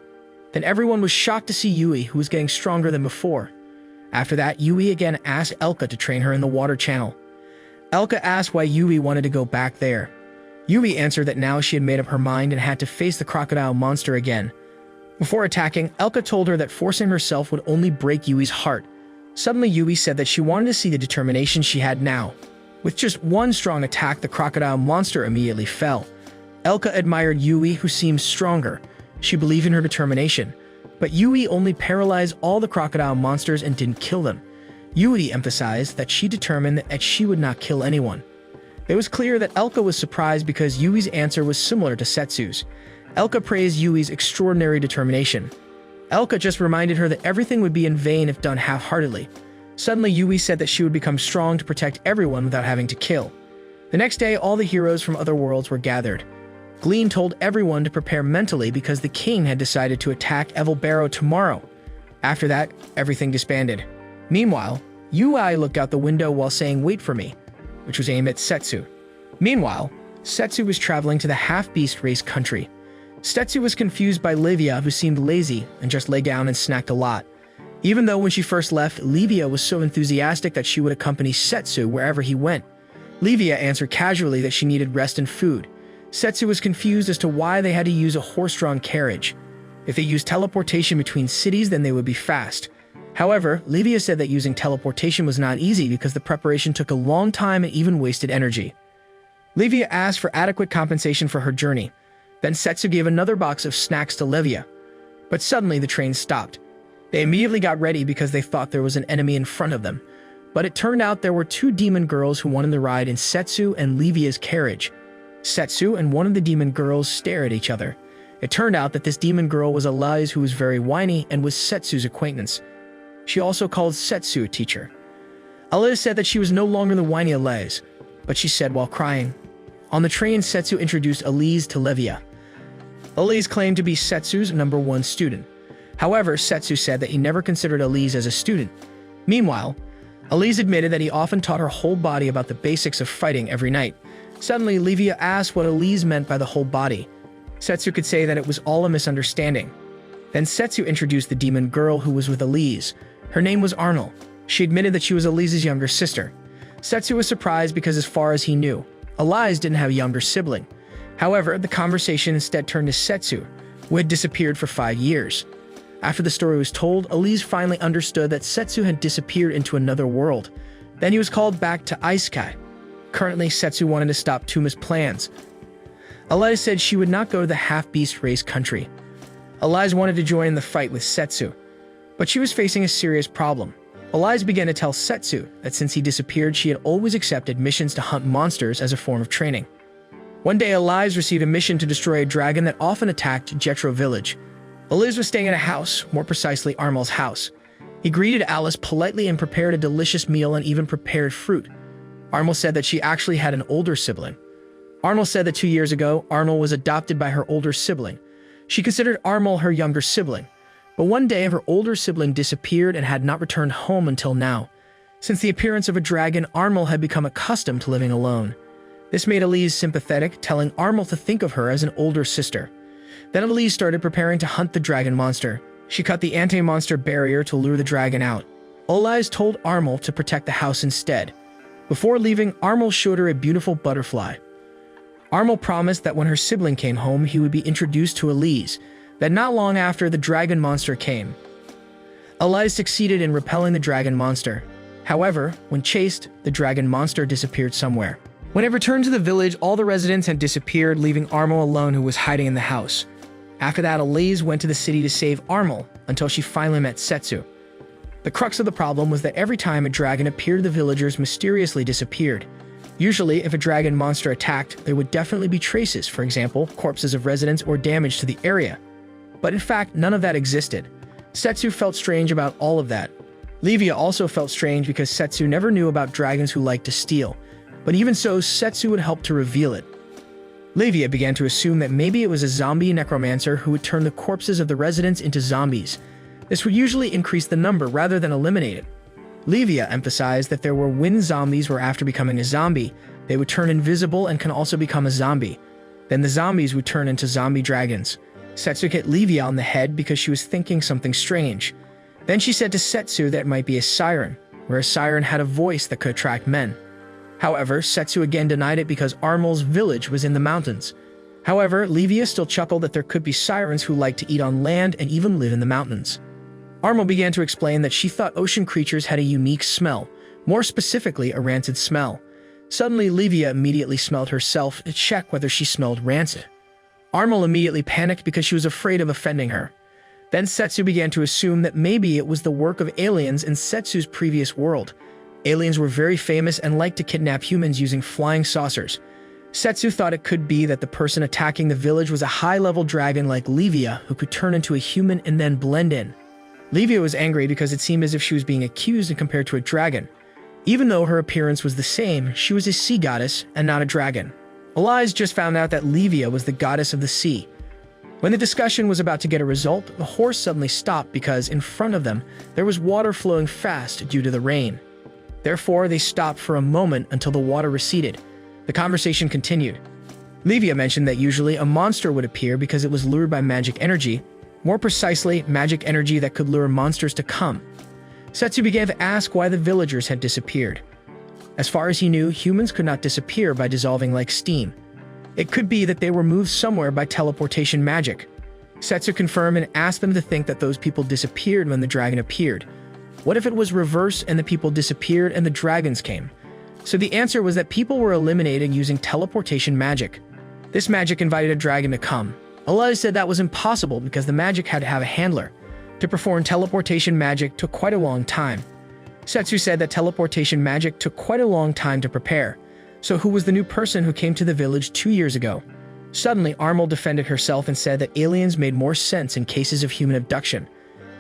Then everyone was shocked to see Yui, who was getting stronger than before. After that, Yui again asked Elka to train her in the water channel. Elka asked why Yui wanted to go back there. Yui answered that now she had made up her mind and had to face the crocodile monster again. Before attacking, Elka told her that forcing herself would only break Yui's heart. Suddenly, Yui said that she wanted to see the determination she had now. With just one strong attack, the crocodile monster immediately fell. Elka admired Yui, who seemed stronger. She believed in her determination. But Yui only paralyzed all the crocodile monsters and didn't kill them. Yui emphasized that she determined that she would not kill anyone. It was clear that Elka was surprised because Yui's answer was similar to Setsu's. Elka praised Yui's extraordinary determination. Elka just reminded her that everything would be in vain if done half-heartedly. Suddenly, Yui said that she would become strong to protect everyone without having to kill. The next day, all the heroes from other worlds were gathered. Glean told everyone to prepare mentally because the king had decided to attack Evil Barrow tomorrow. After that, everything disbanded. Meanwhile, Yui looked out the window while saying, "Wait for me," which was aimed at Setsu. Meanwhile, Setsu was traveling to the half-beast race country. Setsu was confused by Livia, who seemed lazy and just lay down and snacked a lot. Even though when she first left, Livia was so enthusiastic that she would accompany Setsu wherever he went. Livia answered casually that she needed rest and food. Setsu was confused as to why they had to use a horse-drawn carriage. If they used teleportation between cities, then they would be fast. However, Livia said that using teleportation was not easy because the preparation took a long time and even wasted energy. Livia asked for adequate compensation for her journey. Then Setsu gave another box of snacks to Livia. But suddenly the train stopped. They immediately got ready because they thought there was an enemy in front of them. But it turned out there were two demon girls who wanted the ride in Setsu and Livia's carriage. Setsu and one of the demon girls stared at each other. It turned out that this demon girl was Elise, who was very whiny and was Setsu's acquaintance. She also called Setsu a teacher. Elise said that she was no longer the whiny Elise, but she said while crying. On the train, Setsu introduced Elise to Livia. Elise claimed to be Setsu's #1 student. However, Setsu said that he never considered Elise as a student. Meanwhile, Elise admitted that he often taught her whole body about the basics of fighting every night. Suddenly, Livia asked what Elise meant by the whole body. Setsu could say that it was all a misunderstanding. Then Setsu introduced the demon girl who was with Elise. Her name was Arnold. She admitted that she was Elise's younger sister. Setsu was surprised because as far as he knew, Elise didn't have a younger sibling. However, the conversation instead turned to Setsu, who had disappeared for 5 years. After the story was told, Elise finally understood that Setsu had disappeared into another world. Then he was called back to Isekai. Currently, Setsu wanted to stop Tuma's plans. Elise said she would not go to the half-beast race country. Elise wanted to join in the fight with Setsu, but she was facing a serious problem. Elise began to tell Setsu that since he disappeared, she had always accepted missions to hunt monsters as a form of training. One day, Elise received a mission to destroy a dragon that often attacked Jetro village. Elise was staying at a house, more precisely Armel's house. He greeted Alice politely and prepared a delicious meal and even prepared fruit. Armel said that she actually had an older sibling. Arnold said that 2 years ago, Arnold was adopted by her older sibling. She considered Arnold her younger sibling. But one day, her older sibling disappeared and had not returned home until now. Since the appearance of a dragon, Arnold had become accustomed to living alone. This made Elise sympathetic, telling Arnold to think of her as an older sister. Then Elise started preparing to hunt the dragon monster. She cut the anti-monster barrier to lure the dragon out. Elise told Arnold to protect the house instead. Before leaving, Arnold showed her a beautiful butterfly. Arnold promised that when her sibling came home, he would be introduced to Elise. That not long after, the dragon monster came. Elise succeeded in repelling the dragon monster. However, when chased, the dragon monster disappeared somewhere. When it returned to the village, all the residents had disappeared, leaving Arnold alone, who was hiding in the house. After that, Elise went to the city to save Arnold until she finally met Setsu. The crux of the problem was that every time a dragon appeared, the villagers mysteriously disappeared. Usually, if a dragon monster attacked, there would definitely be traces, for example, corpses of residents or damage to the area. But in fact, none of that existed. Setsu felt strange about all of that. Livia also felt strange because Setsu never knew about dragons who liked to steal. But even so, Setsu would help to reveal it. Livia began to assume that maybe it was a zombie necromancer who would turn the corpses of the residents into zombies. This would usually increase the number rather than eliminate it. Livia emphasized that there were wind zombies where after becoming a zombie, they would turn invisible and can also become a zombie. Then the zombies would turn into zombie dragons. Setsu hit Livia on the head because she was thinking something strange. Then she said to Setsu that it might be a siren, where a siren had a voice that could attract men. However, Setsu again denied it because Armel's village was in the mountains. However, Livia still chuckled that there could be sirens who liked to eat on land and even live in the mountains. Armel began to explain that she thought ocean creatures had a unique smell, more specifically a rancid smell. Suddenly, Livia immediately smelled herself to check whether she smelled rancid. Armel immediately panicked because she was afraid of offending her. Then Setsu began to assume that maybe it was the work of aliens in Setsu's previous world. Aliens were very famous and liked to kidnap humans using flying saucers. Setsu thought it could be that the person attacking the village was a high-level dragon like Livia who could turn into a human and then blend in. Livia was angry because it seemed as if she was being accused and compared to a dragon. Even though her appearance was the same, she was a sea goddess and not a dragon. Elise just found out that Livia was the goddess of the sea. When the discussion was about to get a result, the horse suddenly stopped because in front of them there was water flowing fast due to the rain. Therefore, they stopped for a moment until the water receded. The conversation continued. Livia mentioned that usually a monster would appear because it was lured by magic energy, more precisely, magic energy that could lure monsters to come. Setsu began to ask why the villagers had disappeared. As far as he knew, humans could not disappear by dissolving like steam. It could be that they were moved somewhere by teleportation magic. Setsu confirmed and asked them to think that those people disappeared when the dragon appeared. What if it was reversed and the people disappeared and the dragons came? So the answer was that people were eliminated using teleportation magic. This magic invited a dragon to come. Elise said that was impossible because the magic had to have a handler. To perform teleportation magic took quite a long time. Setsu said that teleportation magic took quite a long time to prepare. So who was the new person who came to the village 2 years ago? Suddenly, Armel defended herself and said that aliens made more sense in cases of human abduction.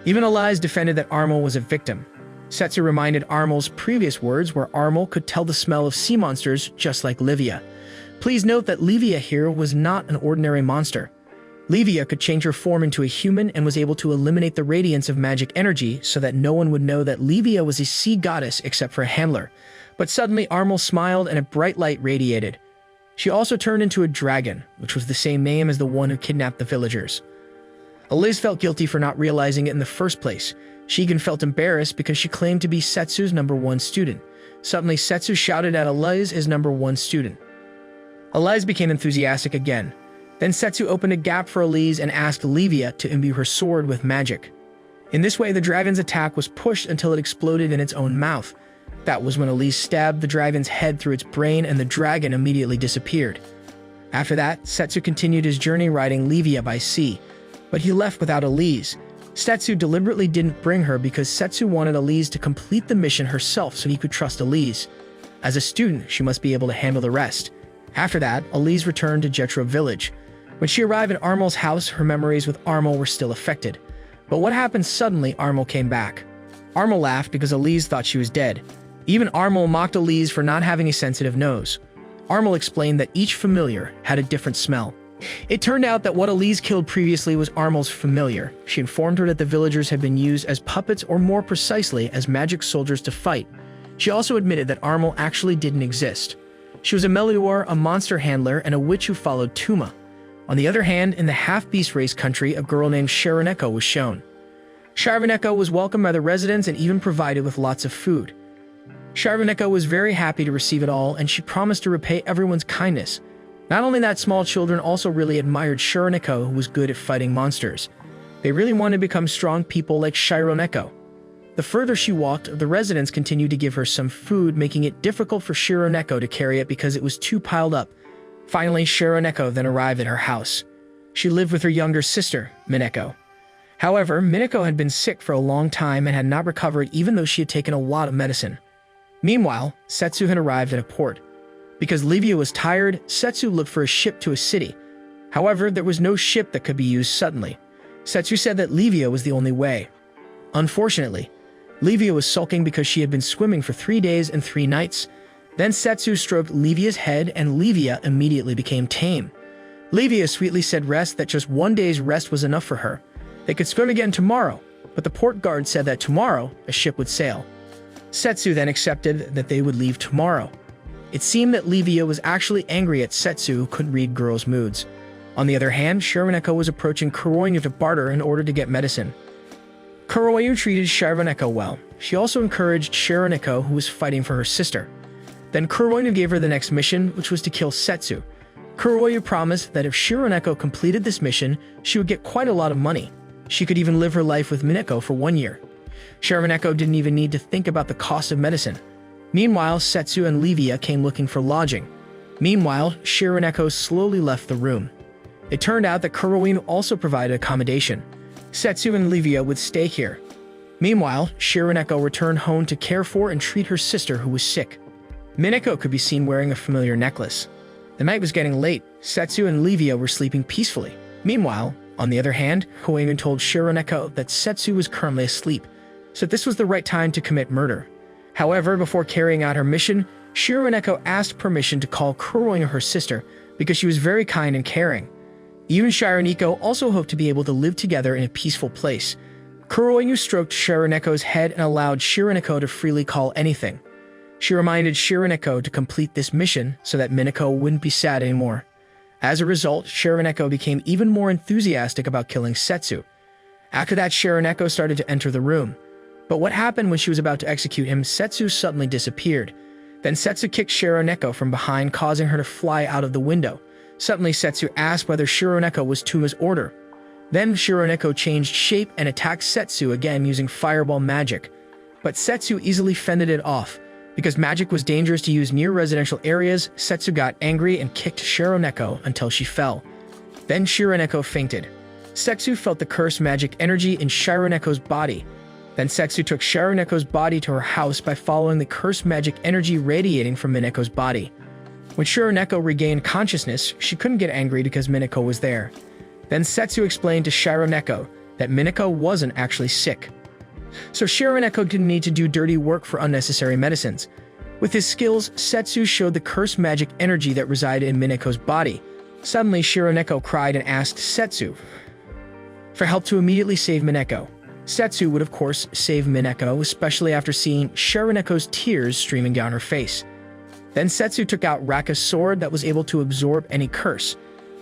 Even Elise defended that Armel was a victim. Setsu reminded Armel's previous words where Armel could tell the smell of sea monsters just like Livia. Please note that Livia here was not an ordinary monster. Livia could change her form into a human and was able to eliminate the radiance of magic energy so that no one would know that Livia was a sea goddess except for a handler. But suddenly Armel smiled and a bright light radiated. She also turned into a dragon, which was the same name as the one who kidnapped the villagers. Elise felt guilty for not realizing it in the first place. She even felt embarrassed because she claimed to be Setsu's #1 student. Suddenly, Setsu shouted at Elise as #1 student. Elise became enthusiastic again. Then Setsu opened a gap for Elise and asked Livia to imbue her sword with magic. In this way, the dragon's attack was pushed until it exploded in its own mouth. That was when Elise stabbed the dragon's head through its brain and the dragon immediately disappeared. After that, Setsu continued his journey riding Livia by sea, but he left without Elise. Setsu deliberately didn't bring her because Setsu wanted Elise to complete the mission herself so he could trust Elise. As a student, she must be able to handle the rest. After that, Elise returned to Jetro village. When she arrived at Armel's house, her memories with Armel were still affected. But what happened suddenly, Armel came back. Armel laughed because Elise thought she was dead. Even Armel mocked Elise for not having a sensitive nose. Armel explained that each familiar had a different smell. It turned out that what Elise killed previously was Armel's familiar. She informed her that the villagers had been used as puppets or more precisely as magic soldiers to fight. She also admitted that Armel actually didn't exist. She was a Melior, a monster handler, and a witch who followed Tuma. On the other hand, in the half-beast race country, a girl named Shero was shown. Shero was welcomed by the residents and even provided with lots of food. Shero was very happy to receive it all, and she promised to repay everyone's kindness. Not only that, small children also really admired Shero, who was good at fighting monsters. They really wanted to become strong people like Shero. The further she walked, the residents continued to give her some food, making it difficult for Shero to carry it because it was too piled up. Finally, Shero then arrived at her house. She lived with her younger sister, Mineko. However, Mineko had been sick for a long time and had not recovered even though she had taken a lot of medicine. Meanwhile, Setsu had arrived at a port. Because Livia was tired, Setsu looked for a ship to a city. However, there was no ship that could be used suddenly. Setsu said that Livia was the only way. Unfortunately, Livia was sulking because she had been swimming for 3 days and 3 nights. Then Setsu stroked Livia's head and Livia immediately became tame. Livia sweetly said that just 1 day's rest was enough for her. They could swim again tomorrow, but the port guard said that tomorrow a ship would sail. Setsu then accepted that they would leave tomorrow. It seemed that Livia was actually angry at Setsu who couldn't read girls' moods. On the other hand, Shero was approaching Kuroyu to barter in order to get medicine. Kuroyu treated Shero well. She also encouraged Shero, who was fighting for her sister. Then Kuroyu gave her the next mission, which was to kill Setsu. Kuroyu promised that if Shero completed this mission, she would get quite a lot of money. She could even live her life with Mineko for 1 year. Shero didn't even need to think about the cost of medicine. Meanwhile, Setsu and Livia came looking for lodging. Meanwhile, Shero and Echo slowly left the room. It turned out that Kuroinu also provided accommodation. Setsu and Livia would stay here. Meanwhile, Shero and Echo returned home to care for and treat her sister who was sick. Minako could be seen wearing a familiar necklace. The night was getting late. Setsu and Livia were sleeping peacefully. Meanwhile, on the other hand, Kuroinu told Shero and Echo that Setsu was currently asleep, so this was the right time to commit murder. However, before carrying out her mission, Shero and Echo asked permission to call Kuroinu her sister because she was very kind and caring. Even Shiro and Iko also hoped to be able to live together in a peaceful place. Kuroinu stroked Shero and Echo's head and allowed Shero and Echo to freely call anything. She reminded Shero and Echo to complete this mission so that Minako wouldn't be sad anymore. As a result, Shero and Echo became even more enthusiastic about killing Setsu. After that, Shero and Echo started to enter the room. But what happened when she was about to execute him? Setsu suddenly disappeared. Then Setsu kicked Shero and Echo from behind, causing her to fly out of the window. Suddenly, Setsu asked whether Shero and Echo was Tuma's order. Then Shero and Echo changed shape and attacked Setsu again using fireball magic. But Setsu easily fended it off. Because magic was dangerous to use near residential areas, Setsu got angry and kicked Shero and Echo until she fell. Then Shero and Echo fainted. Setsu felt the cursed magic energy in Shero and Echo's body. Then Setsu took Shero and Echo's body to her house by following the cursed magic energy radiating from Mineko's body. When Shero and Echo regained consciousness, she couldn't get angry because Minako was there. Then Setsu explained to Shero and Echo that Minako wasn't actually sick. So Shero and Echo didn't need to do dirty work for unnecessary medicines. With his skills, Setsu showed the cursed magic energy that resided in Mineko's body. Suddenly, Shero and Echo cried and asked Setsu for help to immediately save Minako. Setsu would of course save Minako, especially after seeing Shero and Echo's tears streaming down her face. Then Setsu took out Raka's sword that was able to absorb any curse.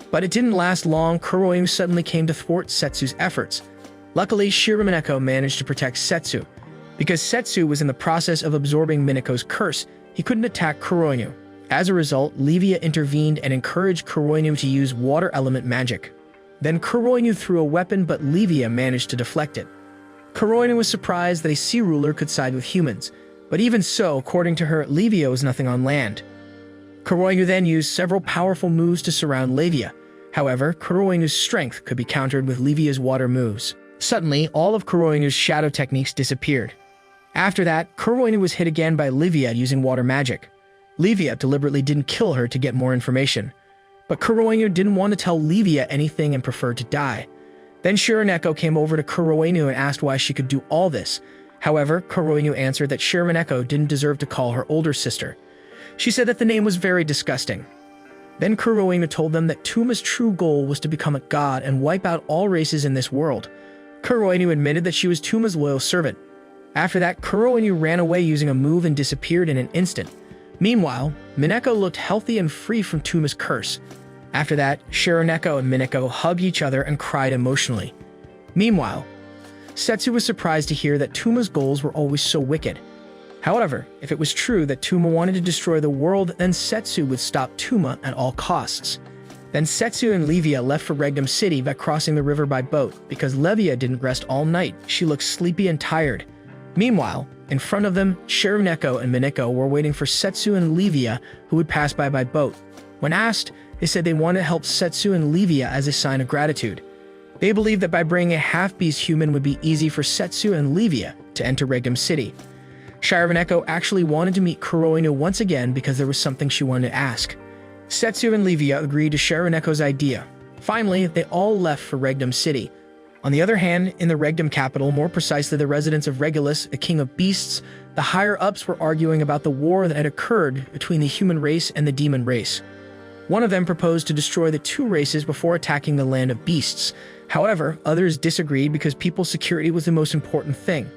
But it didn't last long. Kuroinu suddenly came to thwart Setsu's efforts. Luckily, Shero and Echo managed to protect Setsu. Because Setsu was in the process of absorbing Minako's curse, he couldn't attack Kuroinu. As a result, Livia intervened and encouraged Kuroinu to use water element magic. Then Kuroinu threw a weapon, but Livia managed to deflect it. Kuroinu was surprised that a sea ruler could side with humans, but even so, according to her, Livia was nothing on land. Kuroinu then used several powerful moves to surround Livia. However, Kuroinu's strength could be countered with Livia's water moves. Suddenly, all of Kuroinu's shadow techniques disappeared. After that, Kuroinu was hit again by Livia using water magic. Livia deliberately didn't kill her to get more information. But Kuroinu didn't want to tell Livia anything and preferred to die. Then Shero and Echo came over to Kuroinu and asked why she could do all this. However, Kuroinu answered that Shero and Echo didn't deserve to call her older sister. She said that the name was very disgusting. Then Kuroinu told them that Tuma's true goal was to become a god and wipe out all races in this world. Kuroinu admitted that she was Tuma's loyal servant. After that, Kuroinu ran away using a move and disappeared in an instant. Meanwhile, Minako looked healthy and free from Tuma's curse. After that, Shero and Echo and Minako hugged each other and cried emotionally. Meanwhile, Setsu was surprised to hear that Tuma's goals were always so wicked. However, if it was true that Tuma wanted to destroy the world, then Setsu would stop Tuma at all costs. Then Setsu and Livia left for Regdom City by crossing the river by boat. Because Livia didn't rest all night, she looked sleepy and tired. Meanwhile, in front of them, Shero and Echo and Minako were waiting for Setsu and Livia, who would pass by boat. When asked, they said they wanted to help Setsu and Livia as a sign of gratitude. They believed that by bringing a half-beast human would be easy for Setsu and Livia to enter Regdom City. Shiro and Echo actually wanted to meet Kuroinu once again because there was something she wanted to ask. Setsu and Livia agreed to Shiro and Echo's idea. Finally, they all left for Regdom City. On the other hand, in the Regdom capital, more precisely the residence of Regulus, a king of beasts, the higher-ups were arguing about the war that had occurred between the human race and the demon race. One of them proposed to destroy the two races before attacking the land of beasts. However, others disagreed because people's security was the most important thing.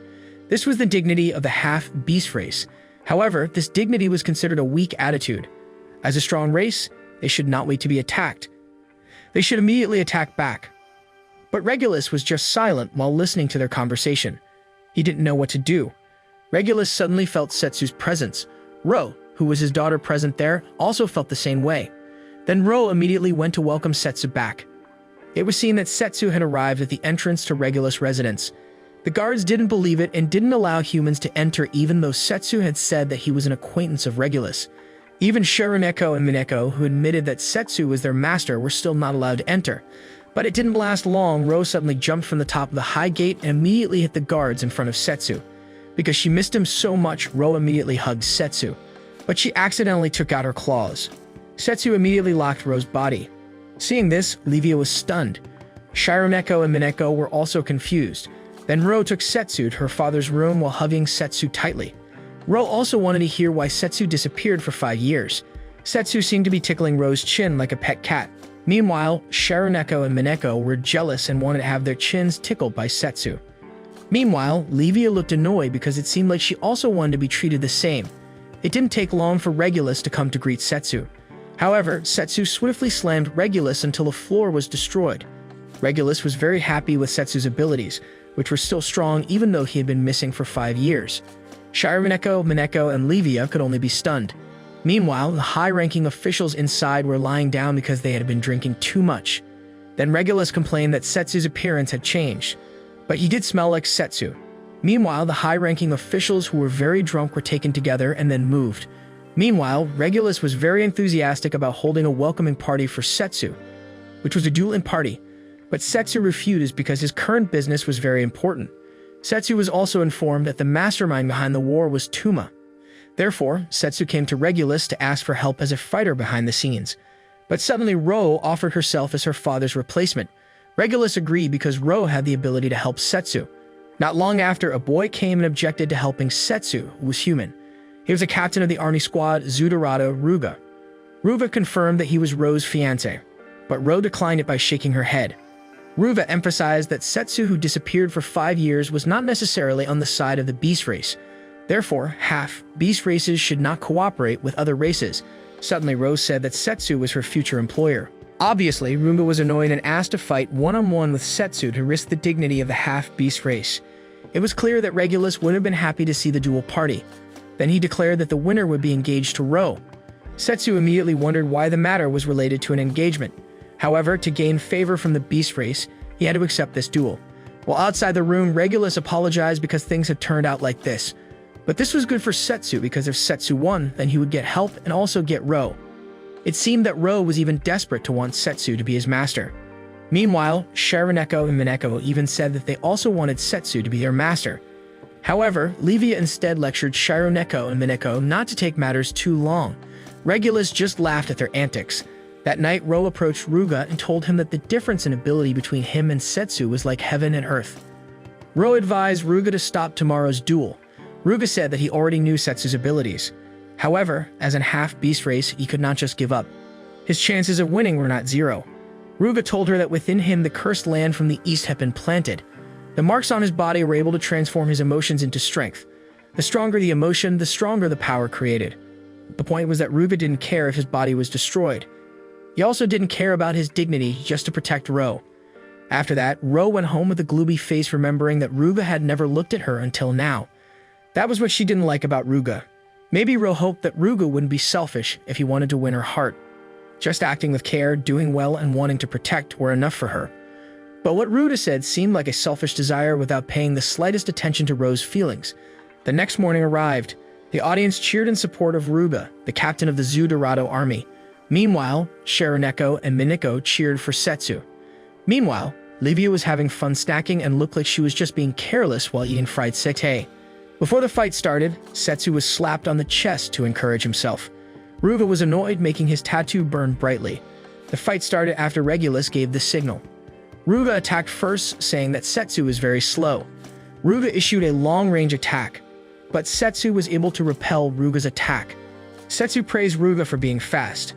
This was the dignity of the half-beast race. However, this dignity was considered a weak attitude. As a strong race, they should not wait to be attacked. They should immediately attack back. But Regulus was just silent while listening to their conversation. He didn't know what to do. Regulus suddenly felt Setsu's presence. Ro, who was his daughter present there, also felt the same way. Then Ro immediately went to welcome Setsu back. It was seen that Setsu had arrived at the entrance to Regulus' residence. The guards didn't believe it and didn't allow humans to enter even though Setsu had said that he was an acquaintance of Regulus. Even Shero and Mineko, who admitted that Setsu was their master, were still not allowed to enter. But it didn't last long. Ro suddenly jumped from the top of the high gate and immediately hit the guards in front of Setsu. Because she missed him so much, Ro immediately hugged Setsu. But she accidentally took out her claws. Setsu immediately locked Ro's body. Seeing this, Livia was stunned. Shiro and Mineko were also confused. Then Ro took Setsu to her father's room while hugging Setsu tightly. Ro also wanted to hear why Setsu disappeared for 5 years. Setsu seemed to be tickling Ro's chin like a pet cat. Meanwhile, Shiro and Mineko were jealous and wanted to have their chins tickled by Setsu. Meanwhile, Livia looked annoyed because it seemed like she also wanted to be treated the same. It didn't take long for Regulus to come to greet Setsu. However, Setsu swiftly slammed Regulus until the floor was destroyed. Regulus was very happy with Setsu's abilities, which were still strong even though he had been missing for 5 years. Shiro, Mineko, and Livia could only be stunned. Meanwhile, the high-ranking officials inside were lying down because they had been drinking too much. Then Regulus complained that Setsu's appearance had changed, but he did smell like Setsu. Meanwhile, the high-ranking officials who were very drunk were taken together and then moved. Meanwhile, Regulus was very enthusiastic about holding a welcoming party for Setsu, which was a duel party, but Setsu refused because his current business was very important. Setsu was also informed that the mastermind behind the war was Tuma. Therefore, Setsu came to Regulus to ask for help as a fighter behind the scenes. But suddenly Ro offered herself as her father's replacement. Regulus agreed because Ro had the ability to help Setsu. Not long after, a boy came and objected to helping Setsu, who was human. He was a captain of the army squad, Zudorado Ruga. Ruva confirmed that he was Ro's fiancé, but Ro declined it by shaking her head. Ruva emphasized that Setsu, who disappeared for 5 years, was not necessarily on the side of the beast race. Therefore, half-beast races should not cooperate with other races. Suddenly, Ro said that Setsu was her future employer. Obviously, Ruva was annoyed and asked to fight one-on-one with Setsu to risk the dignity of the half-beast race. It was clear that Regulus would have been happy to see the duel party. Then he declared that the winner would be engaged to Ro. Setsu immediately wondered why the matter was related to an engagement. However, to gain favor from the beast race, he had to accept this duel. While outside the room, Regulus apologized because things had turned out like this. But this was good for Setsu because if Setsu won, then he would get help and also get Ro. It seemed that Ro was even desperate to want Setsu to be his master. Meanwhile, Shiro and Mineko even said that they also wanted Setsu to be their master. However, Livia instead lectured Shiro and Mineko not to take matters too long. Regulus just laughed at their antics. That night, Ro approached Ruga and told him that the difference in ability between him and Setsu was like heaven and earth. Ro advised Ruga to stop tomorrow's duel. Ruga said that he already knew Setsu's abilities. However, as a half-beast race, he could not just give up. His chances of winning were not zero. Ruga told her that within him the cursed land from the east had been planted. The marks on his body were able to transform his emotions into strength. The stronger the emotion, the stronger the power created. The point was that Ruga didn't care if his body was destroyed. He also didn't care about his dignity just to protect Ro. After that, Ro went home with a gloomy face, remembering that Ruga had never looked at her until now. That was what she didn't like about Ruga. Maybe Ro hoped that Ruga wouldn't be selfish if he wanted to win her heart. Just acting with care, doing well, and wanting to protect were enough for her. But what Ruga said seemed like a selfish desire without paying the slightest attention to Ro's feelings. The next morning arrived. The audience cheered in support of Ruga, the captain of the Zudorado army. Meanwhile, Shiro and Mineko cheered for Setsu. Meanwhile, Livia was having fun snacking and looked like she was just being careless while eating fried satay. Before the fight started, Setsu was slapped on the chest to encourage himself. Ruga was annoyed, making his tattoo burn brightly. The fight started after Regulus gave the signal. Ruga attacked first, saying that Setsu was very slow. Ruga issued a long-range attack, but Setsu was able to repel Ruga's attack. Setsu praised Ruga for being fast.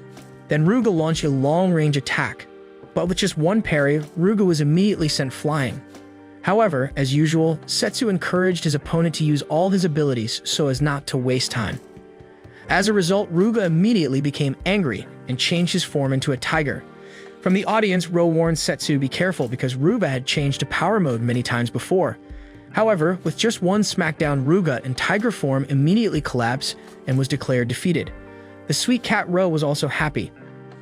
Then Ruga launched a long-range attack, but with just one parry, Ruga was immediately sent flying. However, as usual, Setsu encouraged his opponent to use all his abilities so as not to waste time. As a result, Ruga immediately became angry and changed his form into a tiger. From the audience, Ro warned Setsu to be careful because Ruga had changed to power mode many times before. However, with just one smackdown, Ruga in tiger form immediately collapsed and was declared defeated. The sweet cat Ro was also happy.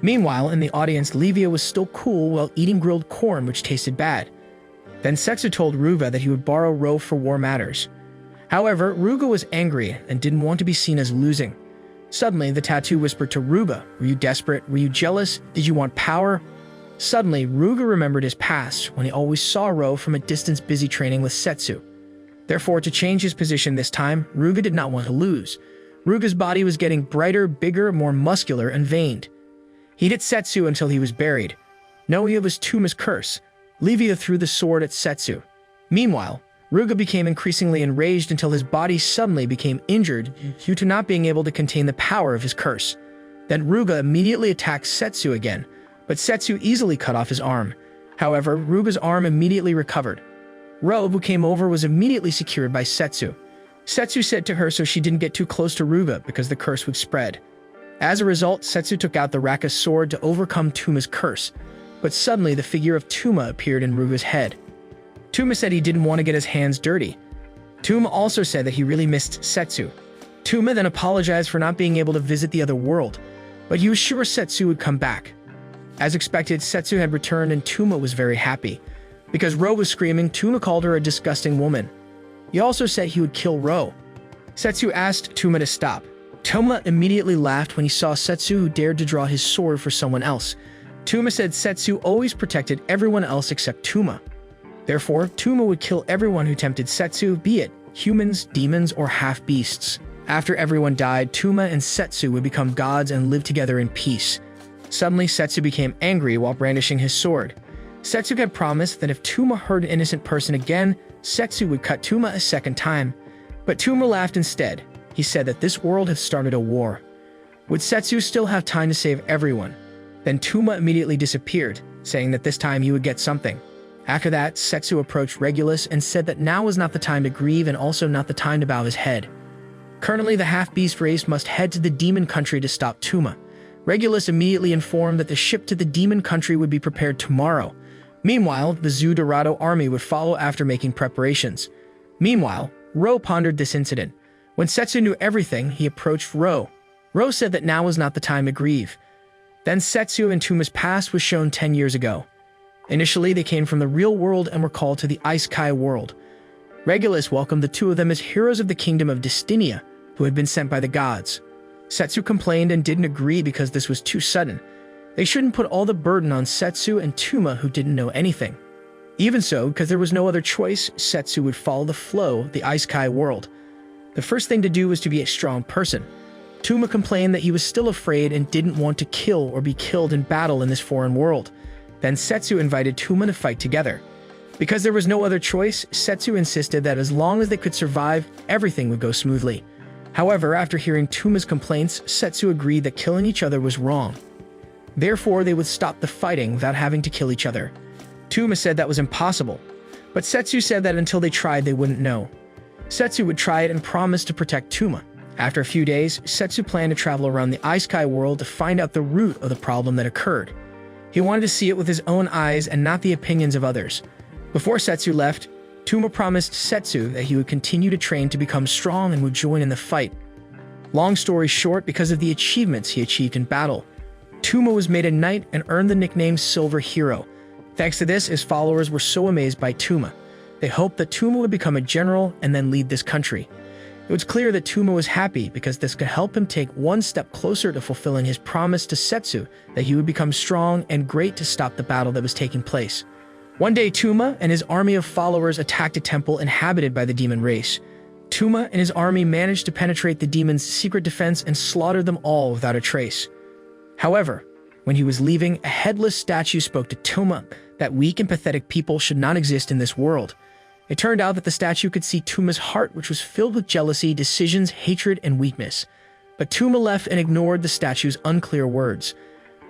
Meanwhile, in the audience, Livia was still cool while eating grilled corn, which tasted bad. Then Setsu told Ruga that he would borrow Ro for war matters. However, Ruga was angry and didn't want to be seen as losing. Suddenly, the tattoo whispered to Ruga, "Were you desperate? Were you jealous? Did you want power?" Suddenly, Ruga remembered his past when he always saw Ro from a distance busy training with Setsu. Therefore, to change his position this time, Ruga did not want to lose. Ruga's body was getting brighter, bigger, more muscular, and veined. He hit Setsu until he was buried. Knowing it was Tuma's curse, Livia threw the sword at Setsu. Meanwhile, Ruga became increasingly enraged until his body suddenly became injured due to not being able to contain the power of his curse. Then Ruga immediately attacked Setsu again, but Setsu easily cut off his arm. However, Ruga's arm immediately recovered. Ro, who came over, was immediately secured by Setsu. Setsu said to her so she didn't get too close to Ruga because the curse would spread. As a result, Setsu took out the Raka sword to overcome Tuma's curse, but suddenly the figure of Tuma appeared in Ruga's head. Tuma said he didn't want to get his hands dirty. Tuma also said that he really missed Setsu. Tuma then apologized for not being able to visit the other world, but he was sure Setsu would come back. As expected, Setsu had returned and Tuma was very happy. Because Ro was screaming, Tuma called her a disgusting woman. He also said he would kill Ro. Setsu asked Tuma to stop. Tuma immediately laughed when he saw Setsu, who dared to draw his sword for someone else. Tuma said Setsu always protected everyone else except Tuma. Therefore, Tuma would kill everyone who tempted Setsu, be it humans, demons, or half-beasts. After everyone died, Tuma and Setsu would become gods and live together in peace. Suddenly, Setsu became angry while brandishing his sword. Setsu had promised that if Tuma hurt an innocent person again, Setsu would cut Tuma a second time. But Tuma laughed instead. He said that this world had started a war. Would Setsu still have time to save everyone? Then Tuma immediately disappeared, saying that this time he would get something. After that, Setsu approached Regulus and said that now was not the time to grieve and also not the time to bow his head. Currently, the half-beast race must head to the demon country to stop Tuma. Regulus immediately informed that the ship to the demon country would be prepared tomorrow. Meanwhile, the Zu Dorado army would follow after making preparations. Meanwhile, Ro pondered this incident. When Setsu knew everything, he approached Ro. Ro said that now was not the time to grieve. Then Setsu and Tuma's past was shown 10 years ago. Initially, they came from the real world and were called to the Isekai world. Regulus welcomed the two of them as heroes of the kingdom of Destinia, who had been sent by the gods. Setsu complained and didn't agree because this was too sudden. They shouldn't put all the burden on Setsu and Tuma, who didn't know anything. Even so, because there was no other choice, Setsu would follow the flow of the Isekai world. The first thing to do was to be a strong person. Tuma complained that he was still afraid and didn't want to kill or be killed in battle in this foreign world. Then Setsu invited Tuma to fight together. Because there was no other choice, Setsu insisted that as long as they could survive, everything would go smoothly. However, after hearing Tuma's complaints, Setsu agreed that killing each other was wrong. Therefore, they would stop the fighting without having to kill each other. Tuma said that was impossible, but Setsu said that until they tried, they wouldn't know. Setsu would try it and promised to protect Tuma. After a few days, Setsu planned to travel around the Isekai world to find out the root of the problem that occurred. He wanted to see it with his own eyes and not the opinions of others. Before Setsu left, Tuma promised Setsu that he would continue to train to become strong and would join in the fight. Long story short, because of the achievements he achieved in battle, Tuma was made a knight and earned the nickname Silver Hero. Thanks to this, his followers were so amazed by Tuma. They hoped that Tuma would become a general and then lead this country. It was clear that Tuma was happy because this could help him take one step closer to fulfilling his promise to Setsu that he would become strong and great to stop the battle that was taking place. One day, Tuma and his army of followers attacked a temple inhabited by the demon race. Tuma and his army managed to penetrate the demon's secret defense and slaughtered them all without a trace. However, when he was leaving, a headless statue spoke to Tuma that weak and pathetic people should not exist in this world. It turned out that the statue could see Tuma's heart, which was filled with jealousy, decisions, hatred, and weakness. But Tuma left and ignored the statue's unclear words.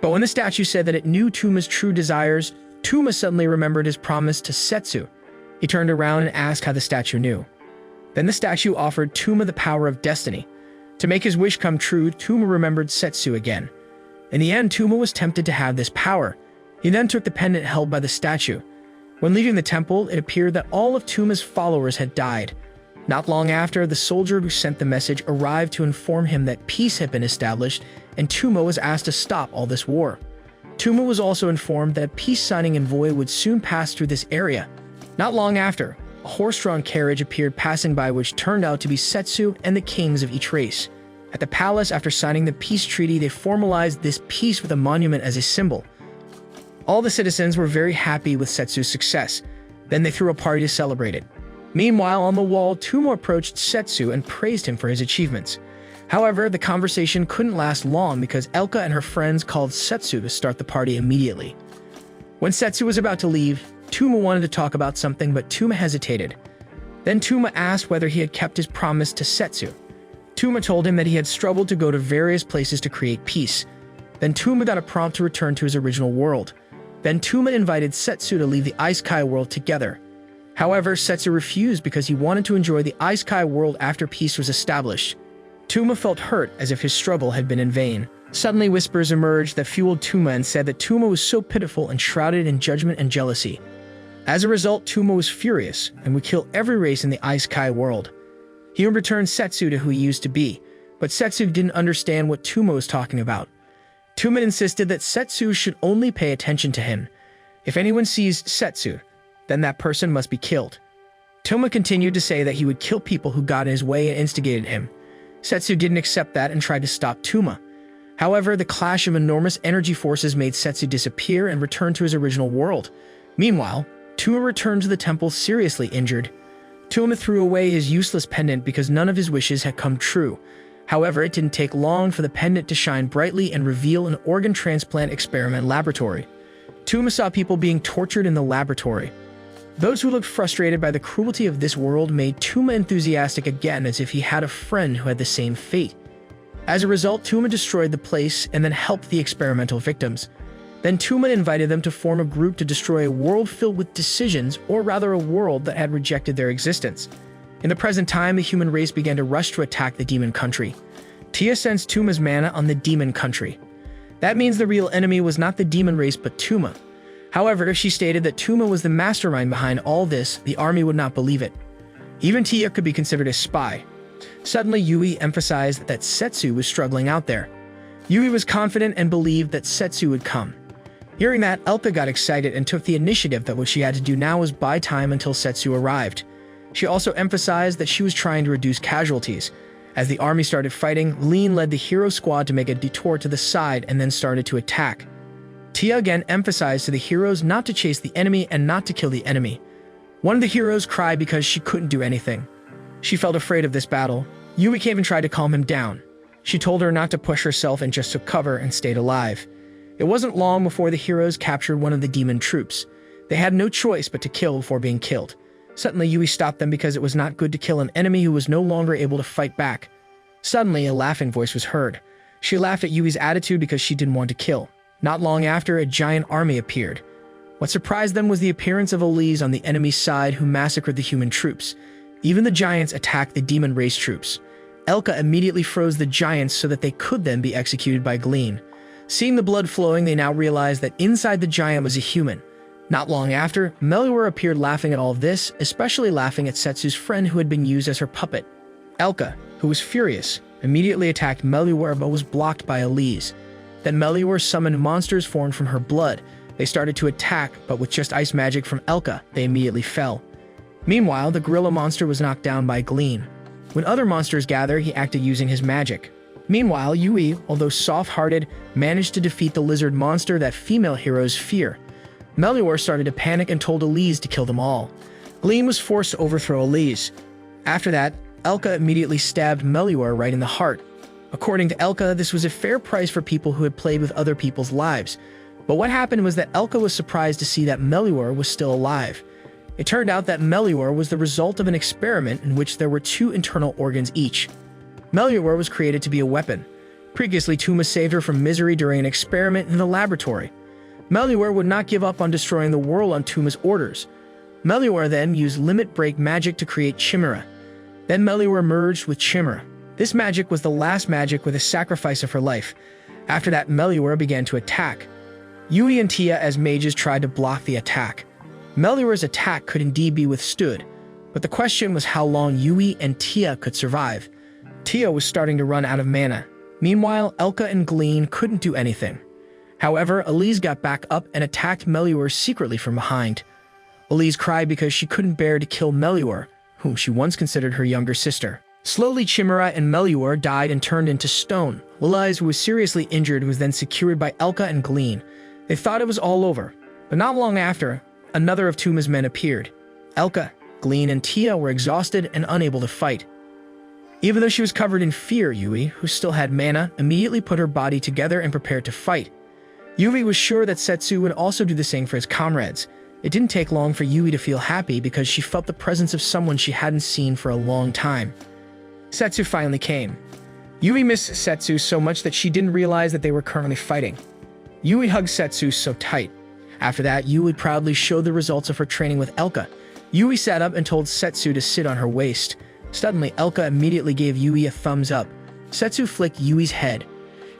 But when the statue said that it knew Tuma's true desires, Tuma suddenly remembered his promise to Setsu. He turned around and asked how the statue knew. Then the statue offered Tuma the power of destiny. To make his wish come true, Tuma remembered Setsu again. In the end, Tuma was tempted to have this power. He then took the pendant held by the statue. When leaving the temple, it appeared that all of Tuma's followers had died. Not long after, the soldier who sent the message arrived to inform him that peace had been established and Tuma was asked to stop all this war. Tuma was also informed that a peace signing envoy would soon pass through this area. Not long after, a horse-drawn carriage appeared passing by, which turned out to be Setsu and the kings of each race. At the palace, after signing the peace treaty, they formalized this peace with a monument as a symbol. All the citizens were very happy with Setsu's success. Then they threw a party to celebrate it. Meanwhile, on the wall, Tuma approached Setsu and praised him for his achievements. However, the conversation couldn't last long because Elka and her friends called Setsu to start the party immediately. When Setsu was about to leave, Tuma wanted to talk about something, but Tuma hesitated. Then Tuma asked whether he had kept his promise to Setsu. Tuma told him that he had struggled to go to various places to create peace. Then Tuma got a prompt to return to his original world. Then Tuma invited Setsu to leave the Isekai world together. However, Setsu refused because he wanted to enjoy the Isekai world after peace was established. Tuma felt hurt, as if his struggle had been in vain. Suddenly, whispers emerged that fueled Tuma and said that Tuma was so pitiful and shrouded in judgment and jealousy. As a result, Tuma was furious and would kill every race in the Isekai world. He would return Setsu to who he used to be, but Setsu didn't understand what Tuma was talking about. Tuma insisted that Setsu should only pay attention to him. If anyone sees Setsu, then that person must be killed. Tuma continued to say that he would kill people who got in his way and instigated him. Setsu didn't accept that and tried to stop Tuma. However, the clash of enormous energy forces made Setsu disappear and return to his original world. Meanwhile, Tuma returned to the temple seriously injured. Tuma threw away his useless pendant because none of his wishes had come true. However, it didn't take long for the pendant to shine brightly and reveal an organ transplant experiment laboratory. Tuma saw people being tortured in the laboratory. Those who looked frustrated by the cruelty of this world made Tuma enthusiastic again, as if he had a friend who had the same fate. As a result, Tuma destroyed the place and then helped the experimental victims. Then Tuma invited them to form a group to destroy a world filled with decisions, or rather a world that had rejected their existence. In the present time, the human race began to rush to attack the demon country. Tia sensed Tuma's mana on the demon country. That means the real enemy was not the demon race but Tuma. However, if she stated that Tuma was the mastermind behind all this, the army would not believe it. Even Tia could be considered a spy. Suddenly, Yui emphasized that Setsu was struggling out there. Yui was confident and believed that Setsu would come. Hearing that, Elka got excited and took the initiative that what she had to do now was buy time until Setsu arrived. She also emphasized that she was trying to reduce casualties. As the army started fighting, Lean led the hero squad to make a detour to the side and then started to attack. Tia again emphasized to the heroes not to chase the enemy and not to kill the enemy. One of the heroes cried because she couldn't do anything. She felt afraid of this battle. Yui came and tried to calm him down. She told her not to push herself and just took cover and stayed alive. It wasn't long before the heroes captured one of the demon troops. They had no choice but to kill before being killed. Suddenly, Yui stopped them because it was not good to kill an enemy who was no longer able to fight back. Suddenly, a laughing voice was heard. She laughed at Yui's attitude because she didn't want to kill. Not long after, a giant army appeared. What surprised them was the appearance of Elise on the enemy's side, who massacred the human troops. Even the giants attacked the demon race troops. Elka immediately froze the giants so that they could then be executed by Glean. Seeing the blood flowing, they now realized that inside the giant was a human. Not long after, Melior appeared laughing at all of this, especially laughing at Setsu's friend who had been used as her puppet. Elka, who was furious, immediately attacked Melior but was blocked by Elise. Then Melior summoned monsters formed from her blood. They started to attack, but with just ice magic from Elka, they immediately fell. Meanwhile, the gorilla monster was knocked down by Glean. When other monsters gathered, he acted using his magic. Meanwhile, Yui, although soft-hearted, managed to defeat the lizard monster that female heroes fear. Melior started to panic and told Elise to kill them all. Glean was forced to overthrow Elise. After that, Elka immediately stabbed Melior right in the heart. According to Elka, this was a fair price for people who had played with other people's lives. But what happened was that Elka was surprised to see that Melior was still alive. It turned out that Melior was the result of an experiment in which there were 2 internal organs each. Melior was created to be a weapon. Previously, Tuma saved her from misery during an experiment in the laboratory. Melior would not give up on destroying the world on Tuma's orders. Melior then used limit break magic to create Chimera. Then Melior merged with Chimera. This magic was the last magic with a sacrifice of her life. After that, Melior began to attack. Yui and Tia as mages tried to block the attack. Melior's attack could indeed be withstood, but the question was how long Yui and Tia could survive. Tia was starting to run out of mana. Meanwhile, Elka and Glean couldn't do anything. However, Elise got back up and attacked Melior secretly from behind. Elise cried because she couldn't bear to kill Meluor, whom she once considered her younger sister. Slowly, Chimera and Meluor died and turned into stone. Elise, who was seriously injured, was then secured by Elka and Glean. They thought it was all over, but not long after, another of Tuma's men appeared. Elka, Glean, and Tia were exhausted and unable to fight. Even though she was covered in fear, Yui, who still had mana, immediately put her body together and prepared to fight. Yui was sure that Setsu would also do the same for his comrades. It didn't take long for Yui to feel happy because she felt the presence of someone she hadn't seen for a long time. Setsu finally came. Yui missed Setsu so much that she didn't realize that they were currently fighting. Yui hugged Setsu so tight. After that, Yui proudly showed the results of her training with Elka. Yui sat up and told Setsu to sit on her waist. Suddenly, Elka immediately gave Yui a thumbs up. Setsu flicked Yui's head.